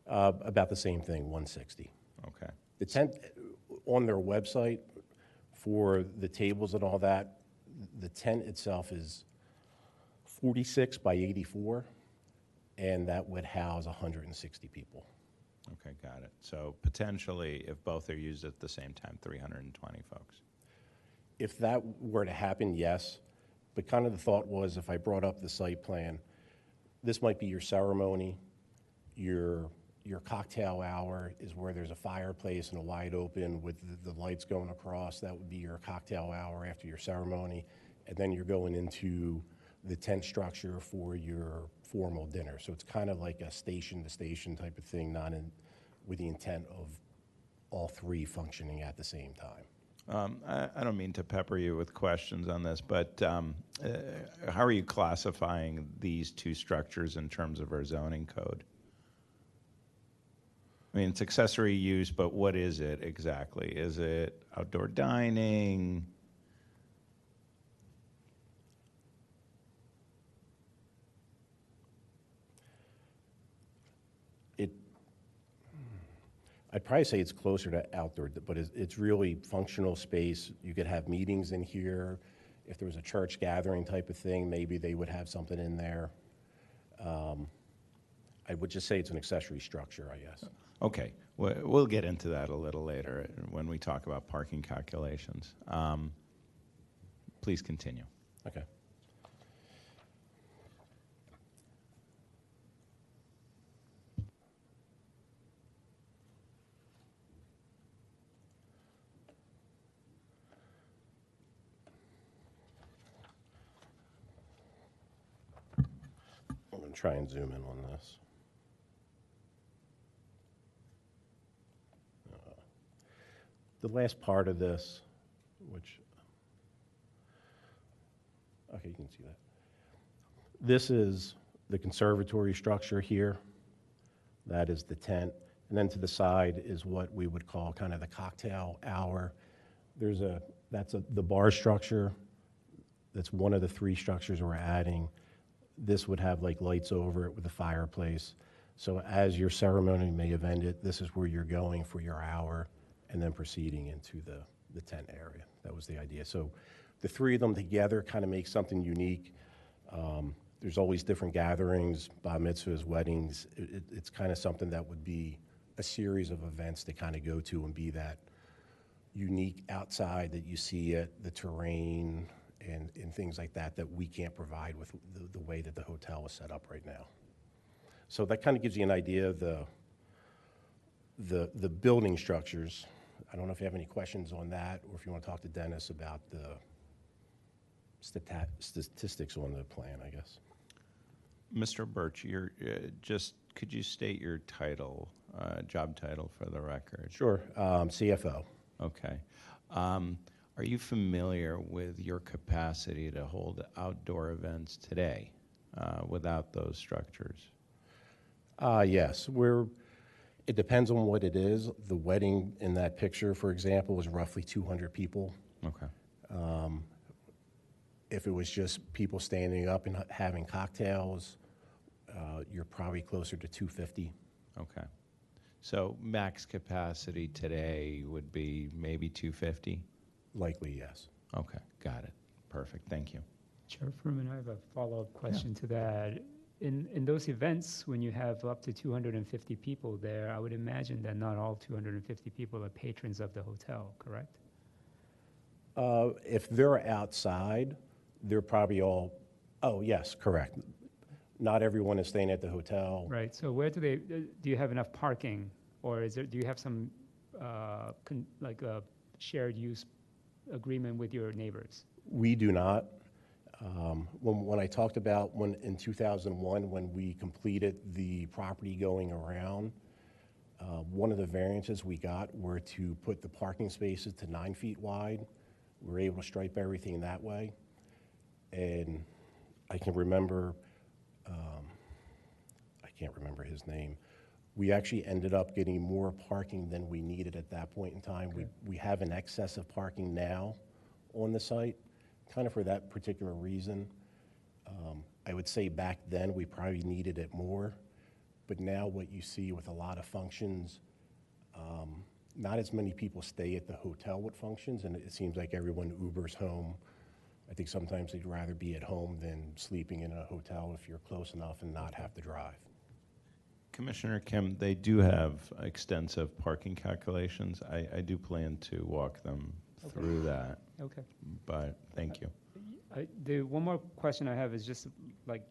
About the same thing, 160. Okay. The tent, on their website, for the tables and all that, the tent itself is 46 by 84, and that would house 160 people. Okay, got it. So potentially, if both are used at the same time, 320 folks. If that were to happen, yes. But kind of the thought was if I brought up the site plan, this might be your ceremony, your cocktail hour is where there's a fireplace and a wide open with the lights going across. That would be your cocktail hour after your ceremony. And then you're going into the tent structure for your formal dinner. So it's kind of like a station-to-station type of thing, not with the intent of all three functioning at the same time. I don't mean to pepper you with questions on this, but how are you classifying these two structures in terms of our zoning code? I mean, it's accessory use, but what is it exactly? Is it outdoor dining? I'd probably say it's closer to outdoor, but it's really functional space. You could have meetings in here. If there was a church gathering type of thing, maybe they would have something in there. I would just say it's an accessory structure, I guess. Okay, we'll get into that a little later when we talk about parking calculations. Please continue. Okay. I'm going to try and zoom in on this. The last part of this, which, okay, you can see that. This is the conservatory structure here. That is the tent. And then to the side is what we would call kind of the cocktail hour. That's the bar structure. That's one of the three structures we're adding. This would have like lights over it with a fireplace. So as your ceremony may have ended, this is where you're going for your hour and then proceeding into the tent area. That was the idea. So the three of them together kind of make something unique. There's always different gatherings, bar mitzvahs, weddings. It's kind of something that would be a series of events to kind of go to and be that unique outside that you see it, the terrain, and things like that that we can't provide with the way that the hotel is set up right now. So that kind of gives you an idea of the building structures. I don't know if you have any questions on that, or if you want to talk to Dennis about the statistics on the plan, I guess. Mr. Birch, could you state your title, job title for the record? Sure, CFO. Okay. Are you familiar with your capacity to hold outdoor events today without those structures? Yes, it depends on what it is. The wedding in that picture, for example, was roughly 200 people. Okay. If it was just people standing up and having cocktails, you're probably closer to 250. Okay. So max capacity today would be maybe 250? Likely, yes. Okay, got it. Perfect, thank you. Chair Furman, I have a follow-up question to that. In those events, when you have up to 250 people there, I would imagine that not all 250 people are patrons of the hotel, correct? If they're outside, they're probably all, oh, yes, correct. Not everyone is staying at the hotel. Right, so where do you have enough parking? Or do you have some, like a shared use agreement with your neighbors? We do not. When I talked about in 2001, when we completed the property going around, one of the variances we got were to put the parking spaces to 9 feet wide. We were able to stripe everything that way. And I can remember, I can't remember his name. We actually ended up getting more parking than we needed at that point in time. Okay. We have an excess of parking now on the site, kind of for that particular reason. I would say back then we probably needed it more, but now what you see with a lot of functions, not as many people stay at the hotel with functions, and it seems like everyone Ubers home. I think sometimes they'd rather be at home than sleeping in a hotel if you're close enough and not have to drive. Commissioner Kim, they do have extensive parking calculations. I do plan to walk them through that. Okay. But thank you. The one more question I have is just like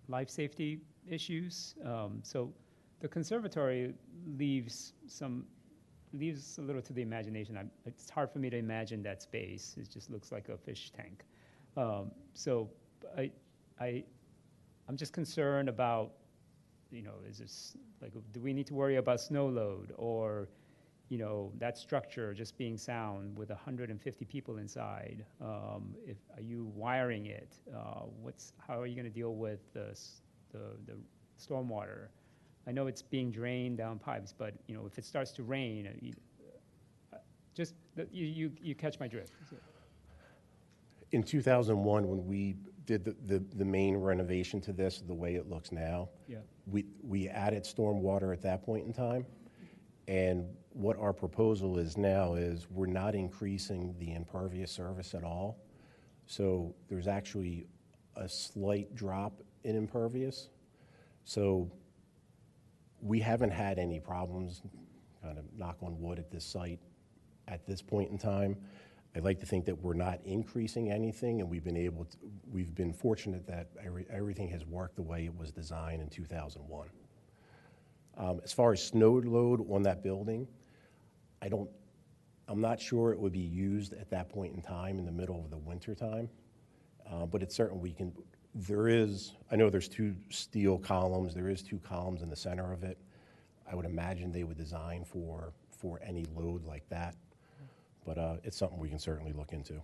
life safety issues. So the conservatory leaves a little to the imagination. It's hard for me to imagine that space. It just looks like a fish tank. So I'm just concerned about, is this like, do we need to worry about snow load or, that structure just being sound with 150 people inside? Are you wiring it? How are you going to deal with the stormwater? I know it's being drained down pipes, but if it starts to rain, you catch my drift. In 2001, when we did the main renovation to this, the way it looks now, yeah. we added stormwater at that point in time. And what our proposal is now is we're not increasing the impervious surface at all. So there's actually a slight drop in impervious. So we haven't had any problems, kind of knock on wood, at this site at this point in time. I'd like to think that we're not increasing anything, and we've been fortunate that everything has worked the way it was designed in 2001. As far as snow load on that building, I'm not sure it would be used at that point in time in the middle of the winter time, but it's certain we can. I know there's 2 steel columns. There is 2 columns in the center of it. I would imagine they would design for any load like that, but it's something we can certainly look into.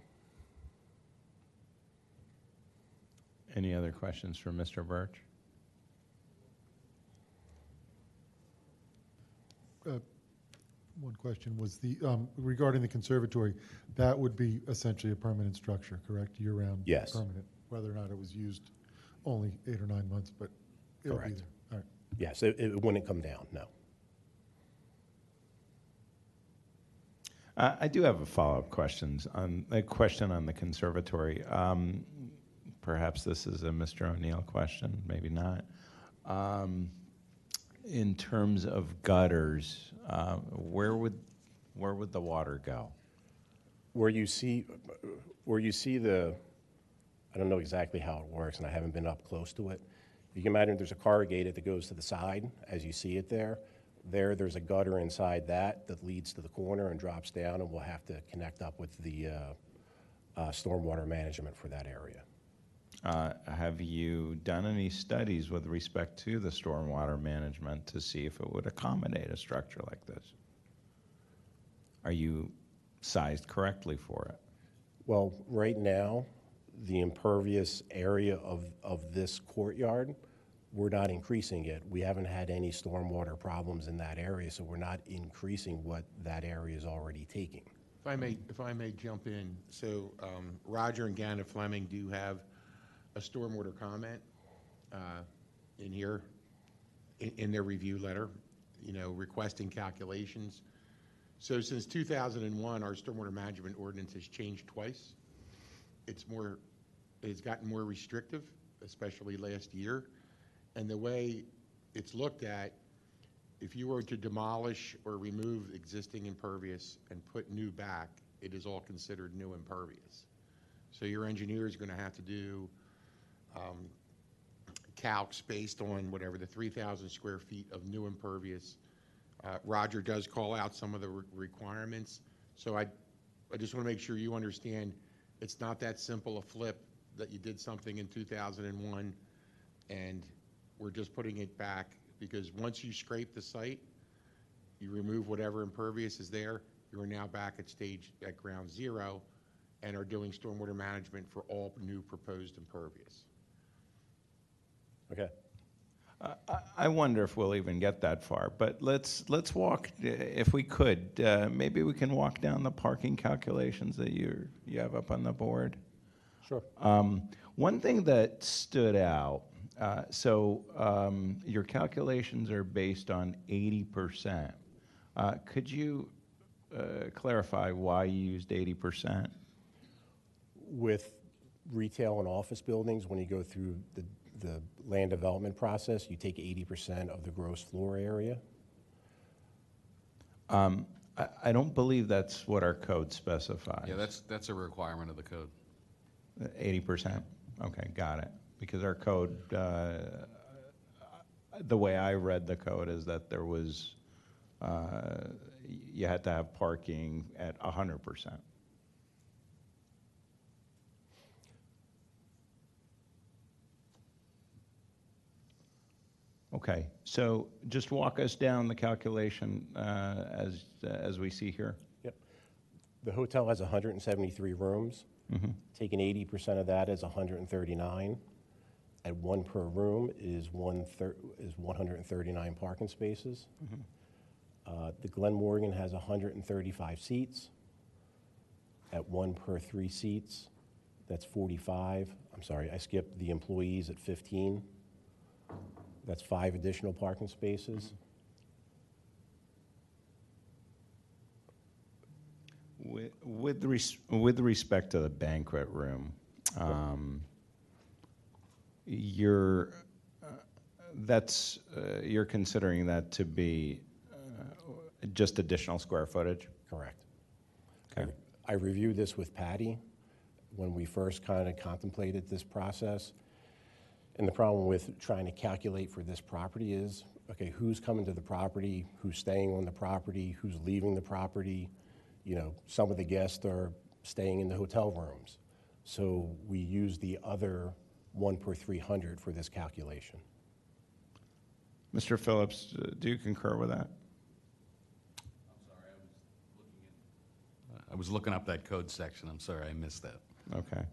Any other questions for Mr. Birch? One question was regarding the conservatory, that would be essentially a permanent structure, correct? Year-round? Yes. Permanent, whether or not it was used only 8 or 9 months, but it'll be Correct. there. All right. Yes, it wouldn't come down, no. I do have a follow-up question on the conservatory. Perhaps this is a Mr. O'Neill question, maybe not. In terms of gutters, where would the water go? Where you see I don't know exactly how it works, and I haven't been up close to it. You can imagine there's a corrugated that goes to the side, as you see it there. There's a gutter inside that leads to the corner and drops down, and we'll have to connect up with the stormwater management for that area. Have you done any studies with respect to the stormwater management to see if it would accommodate a structure like this? Are you sized correctly for it? Well, right now, the impervious area of this courtyard, we're not increasing it. We haven't had any stormwater problems in that area, so we're not increasing what that area is already taking. If I may jump in, so Roger and Ganna Fleming do have a stormwater comment in here, in their review letter, requesting calculations. So since 2001, our stormwater management ordinance has changed twice. It's gotten more restrictive, especially last year. And the way it's looked at, if you were to demolish or remove existing impervious and put new back, it is all considered new impervious. So your engineer is going to have to do calcs based on whatever the 3,000 square feet of new impervious. Roger does call out some of the requirements. So I just want to make sure you understand it's not that simple a flip that you did something in 2001 and we're just putting it back, because once you scrape the site, you remove whatever impervious is there, you are now back at ground zero and are doing stormwater management for all new proposed impervious. Okay. I wonder if we'll even get that far, but let's walk, if we could, maybe we can walk down the parking calculations that you have up on the board. Sure. One thing that stood out, your calculations are based on 80%. Could you clarify why you used 80%? With retail and office buildings, when you go through the land development process, you take 80% of the gross floor area. I don't believe that's what our code specifies. Yeah, that's a requirement of the code. 80%? Okay, got it. Because our code, the way I read the code is that there was, you had to have parking at 100%. Okay, so just walk us down the calculation as we see here. Yep. The hotel has 173 rooms. Mm-hmm. Taking 80% of that is 139. At one per room is 139 parking spaces. Mm-hmm. The Glen Morgan has 135 seats. At 1 per 3 seats, that's 45. I'm sorry, I skipped the employees at 15. That's 5 additional parking spaces. With respect to the banquet room, That's, you're considering that to be just additional square footage? Correct. Okay. I reviewed this with Patty when we first kind of contemplated this process. And the problem with trying to calculate for this property is, okay, who's coming to the property, who's staying on the property, who's leaving the property? You know, some of the guests are staying in the hotel rooms. So we use the other 1 per 300 for this calculation. Mr. Phillips, do you concur with that? I was looking up that code section. I'm sorry, I missed that. Okay.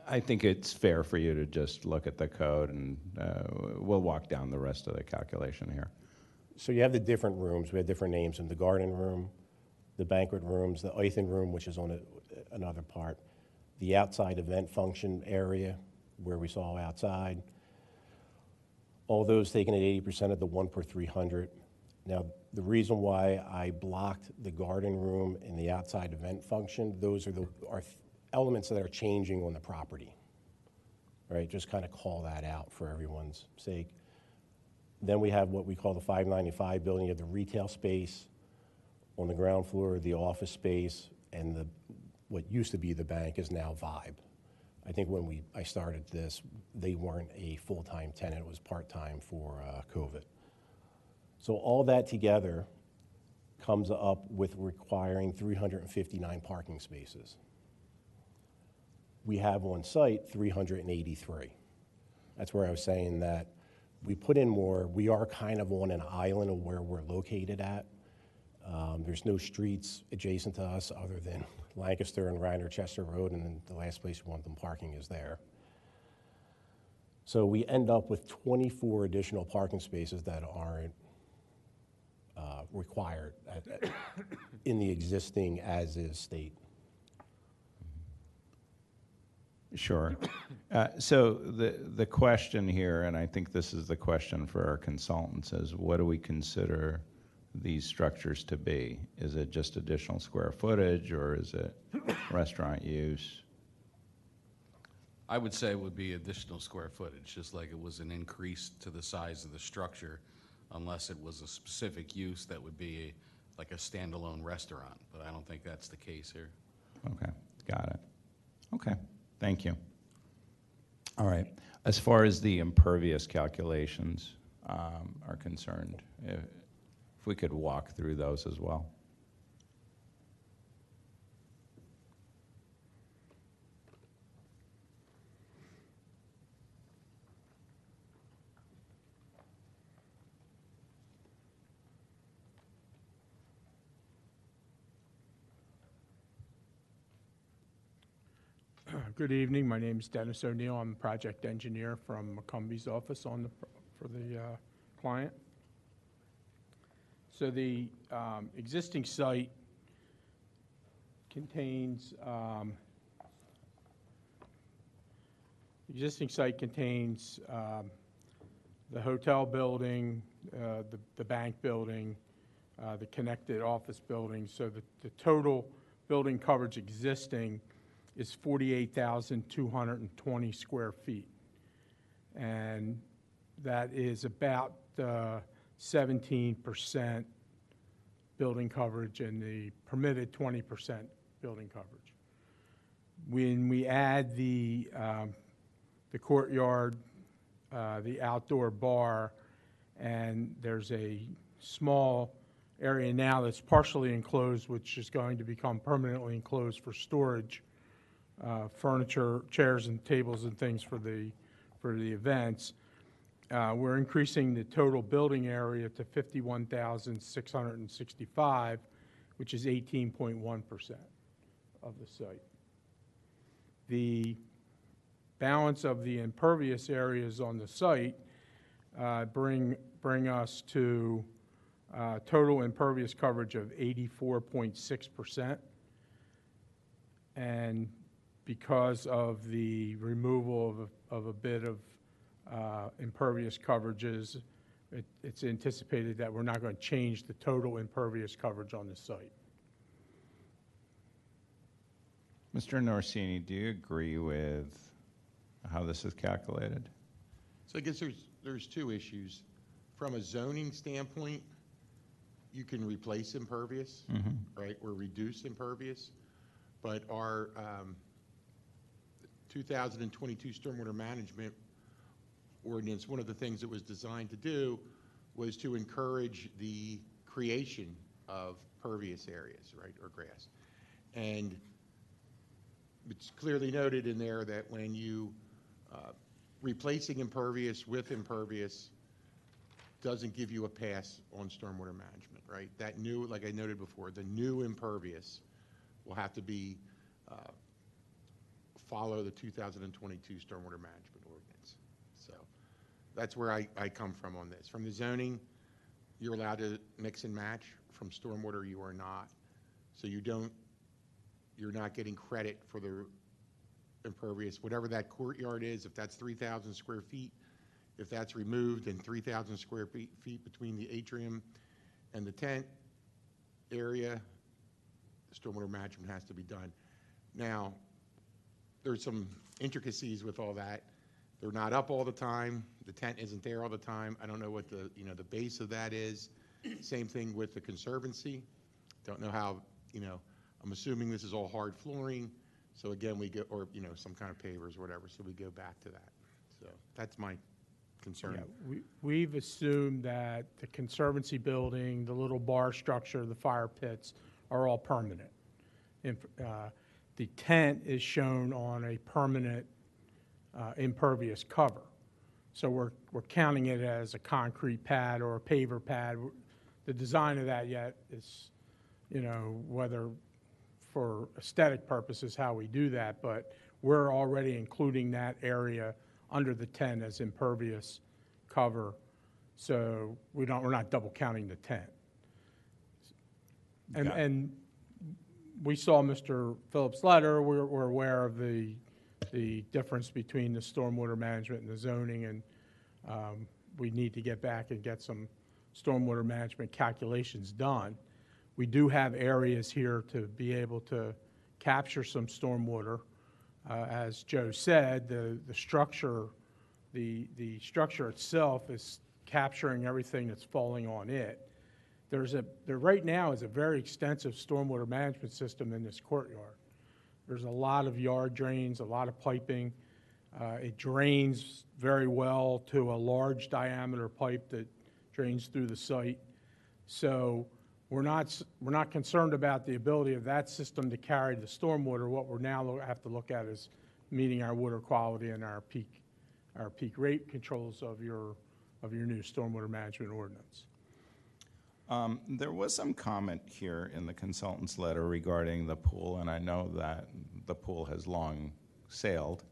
I think it's fair for you to just look at the code, and we'll walk down the rest of the calculation here. So you have the different rooms. We have different names in the garden room, the banquet rooms, the Eithon room, which is on another part, the outside event function area where we saw outside. All those taken at 80% of the 1 per 300. Now, the reason why I blocked the garden room and the outside event function, those are elements that are changing on the property, right? Just kind of call that out for everyone's sake. Then we have what we call the 595 building. You have the retail space on the ground floor, the office space, and what used to be the bank is now Vibe. I think when I started this, they weren't a full-time tenant. It was part-time for COVID. So all that together comes up with requiring 359 parking spaces. We have on site 383. That's where I was saying that we put in more. We are kind of on an island of where we're located at. There's no streets adjacent to us other than Lancaster and Radnor Chester Road, and then the last place we want them parking is there. So we end up with 24 additional parking spaces that aren't required in the existing as-is state. Sure. So the question here, and I think this is the question for our consultants, is what do we consider these structures to be? Is it just additional square footage, or is it restaurant use? I would say it would be additional square footage, just like it was an increase to the size of the structure, unless it was a specific use that would be like a standalone restaurant. But I don't think that's the case here. Okay, got it. Okay, thank you. All right. As far as the impervious calculations are concerned, if we could walk through those as well. Good evening. My name is Dennis O'Neill. I'm a project engineer from McCumbie's office for the client. So the existing site contains the hotel building, the bank building, the connected office building. So the total building coverage existing is 48,220 square feet. And that is about 17% building coverage and the permitted 20% building coverage. When we add the courtyard, the outdoor bar, and there's a small area now that's partially enclosed, which is going to become permanently enclosed for storage, furniture, chairs and tables and things for the events. We're increasing the total building area to 51,665, which is 18.1% of the site. The balance of the impervious areas on the site bring us to total impervious coverage of 84.6%. And because of the removal of a bit of impervious coverages, it's anticipated that we're not going to change the total impervious coverage on the site. Mr. Norsini, do you agree with how this is calculated? So I guess there's two issues. From a zoning standpoint, you can replace impervious, right, or reduce impervious. But our 2022 stormwater management ordinance, one of the things it was designed to do was to encourage the creation of pervious areas, right, or grass. And it's clearly noted in there that when you replacing impervious with impervious doesn't give you a pass on stormwater management, right? That new, like I noted before, the new impervious will have to be follow the 2022 stormwater management ordinance. So that's where I come from on this. From the zoning, you're allowed to mix and match. From stormwater, you are not. So you're not getting credit for the impervious, whatever that courtyard is. If that's 3,000 square feet, if that's removed, and 3,000 square feet between the atrium and the tent area, stormwater management has to be done. Now, there's some intricacies with all that. They're not up all the time. The tent isn't there all the time. I don't know what the base of that is. Same thing with the conservancy. Don't know how, I'm assuming this is all hard flooring. So again, we go, or, some kind of pavers or whatever. So we go back to that. So that's my concern. Yeah, we've assumed that the conservancy building, the little bar structure, the fire pits are all permanent. The tent is shown on a permanent impervious cover. So we're counting it as a concrete pad or a paver pad. The design of that yet is, whether for aesthetic purposes how we do that, but we're already including that area under the tent as impervious cover. So we're not double counting the tent. And we saw Mr. Phillips' letter. We're aware of the difference between the stormwater management and the zoning, and we need to get back and get some stormwater management calculations done. We do have areas here to be able to capture some stormwater. As Joe said, the structure itself is capturing everything that's falling on it. There right now is a very extensive stormwater management system in this courtyard. There's a lot of yard drains, a lot of piping. It drains very well to a large diameter pipe that drains through the site. So we're not concerned about the ability of that system to carry the stormwater. What we're now have to look at is meeting our water quality and our peak rate controls of your new stormwater management ordinance. There was some comment here in the consultant's letter regarding the pool, and I know that the pool has long sailed.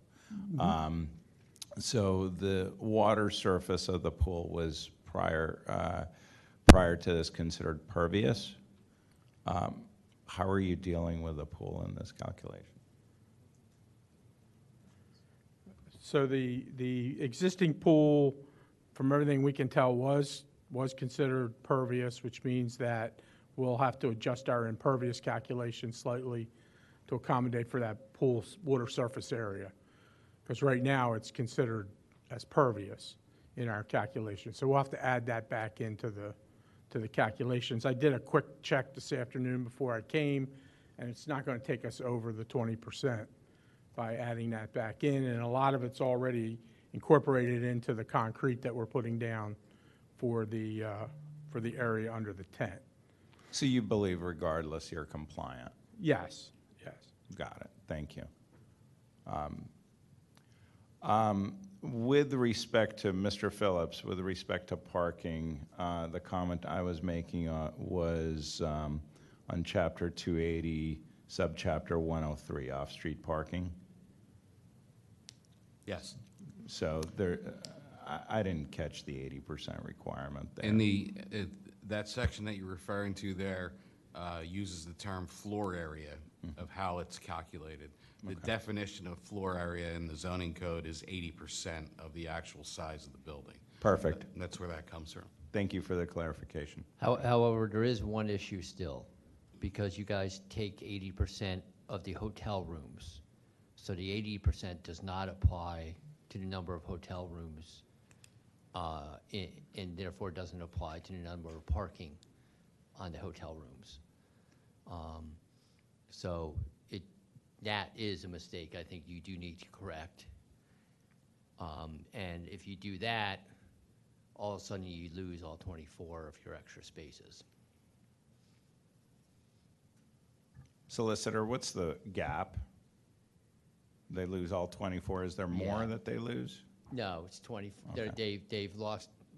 So the water surface of the pool was prior to this considered pervious. How are you dealing with the pool in this calculation? So the existing pool, from everything we can tell, was considered pervious, which means that we'll have to adjust our impervious calculation slightly to accommodate for that pool's water surface area. Because right now it's considered as pervious in our calculation. So we'll have to add that back into the calculations. I did a quick check this afternoon before I came, and it's not going to take us over the 20% by adding that back in. And a lot of it's already incorporated into the concrete that we're putting down for the area under the tent. So you believe regardless you're compliant? Yes, yes. Got it. Thank you. With respect to Mr. Phillips, with respect to parking, the comment I was making was on Chapter 280, Subchapter 103, off-street parking. Yes. So there, I didn't catch the 80% requirement there. In that section that you're referring to there uses the term floor area of how it's calculated. The definition of floor area in the zoning code is 80% of the actual size of the building. Perfect. And that's where that comes from. Thank you for the clarification. However, there is one issue still, because you guys take 80% of the hotel rooms. So the 80% does not apply to the number of hotel rooms and therefore doesn't apply to the number of parking on the hotel rooms. So that is a mistake I think you do need to correct. And if you do that, all of a sudden you lose all 24 of your extra spaces. Solicitor, what's the gap? They lose all 24. Is there more Yeah. that they lose? No, it's 20, Okay.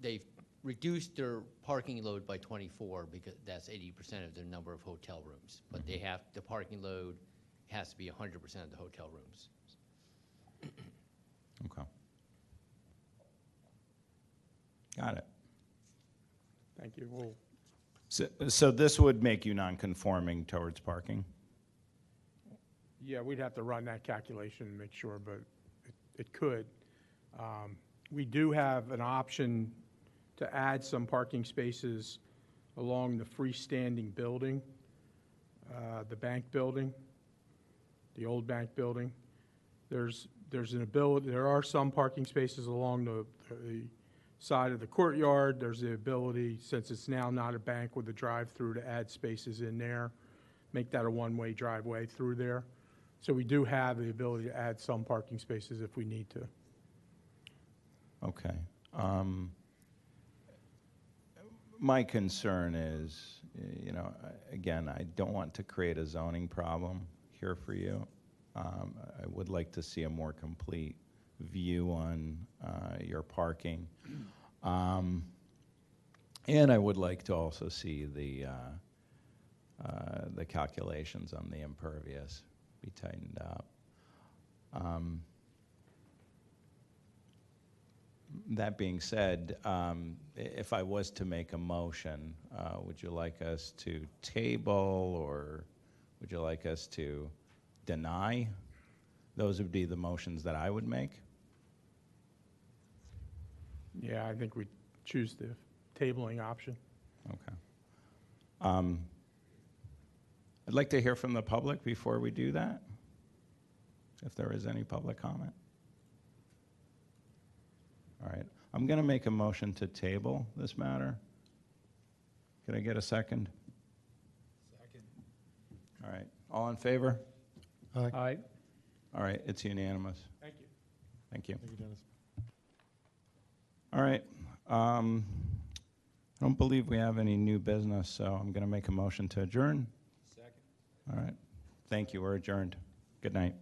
they've reduced their parking load by 24 because that's 80% of their number of hotel rooms. But they have, the parking load has to be 100% of the hotel rooms. Okay. Got it. Thank you. Well, So this would make you non-conforming towards parking? yeah, we'd have to run that calculation and make sure, but it could. We do have an option to add some parking spaces along the freestanding building, the bank building, the old bank building. There's an ability, there are some parking spaces along the side of the courtyard. There's the ability, since it's now not a bank with a drive-through, to add spaces in there, make that a one-way driveway through there. So we do have the ability to add some parking spaces if we need to. Okay. My concern is, again, I don't want to create a zoning problem here for you. I would like to see a more complete view on your parking. And I would like to also see the calculations on the impervious be tightened up. That being said, if I was to make a motion, would you like us to table, or would you like us to deny? Those would be the motions that I would make. Yeah, I think we choose the tabling option. Okay. I'd like to hear from the public before we do that, if there is any public comment. All right. I'm going to make a motion to table this matter. Can I get a second? Second. All right. All in favor? Aye. All right. It's unanimous. Thank you. Thank you. Thank you, Dennis. All right. I don't believe we have any new business, so I'm going to make a motion to adjourn. Second. All right. Thank you. We're adjourned. Good night.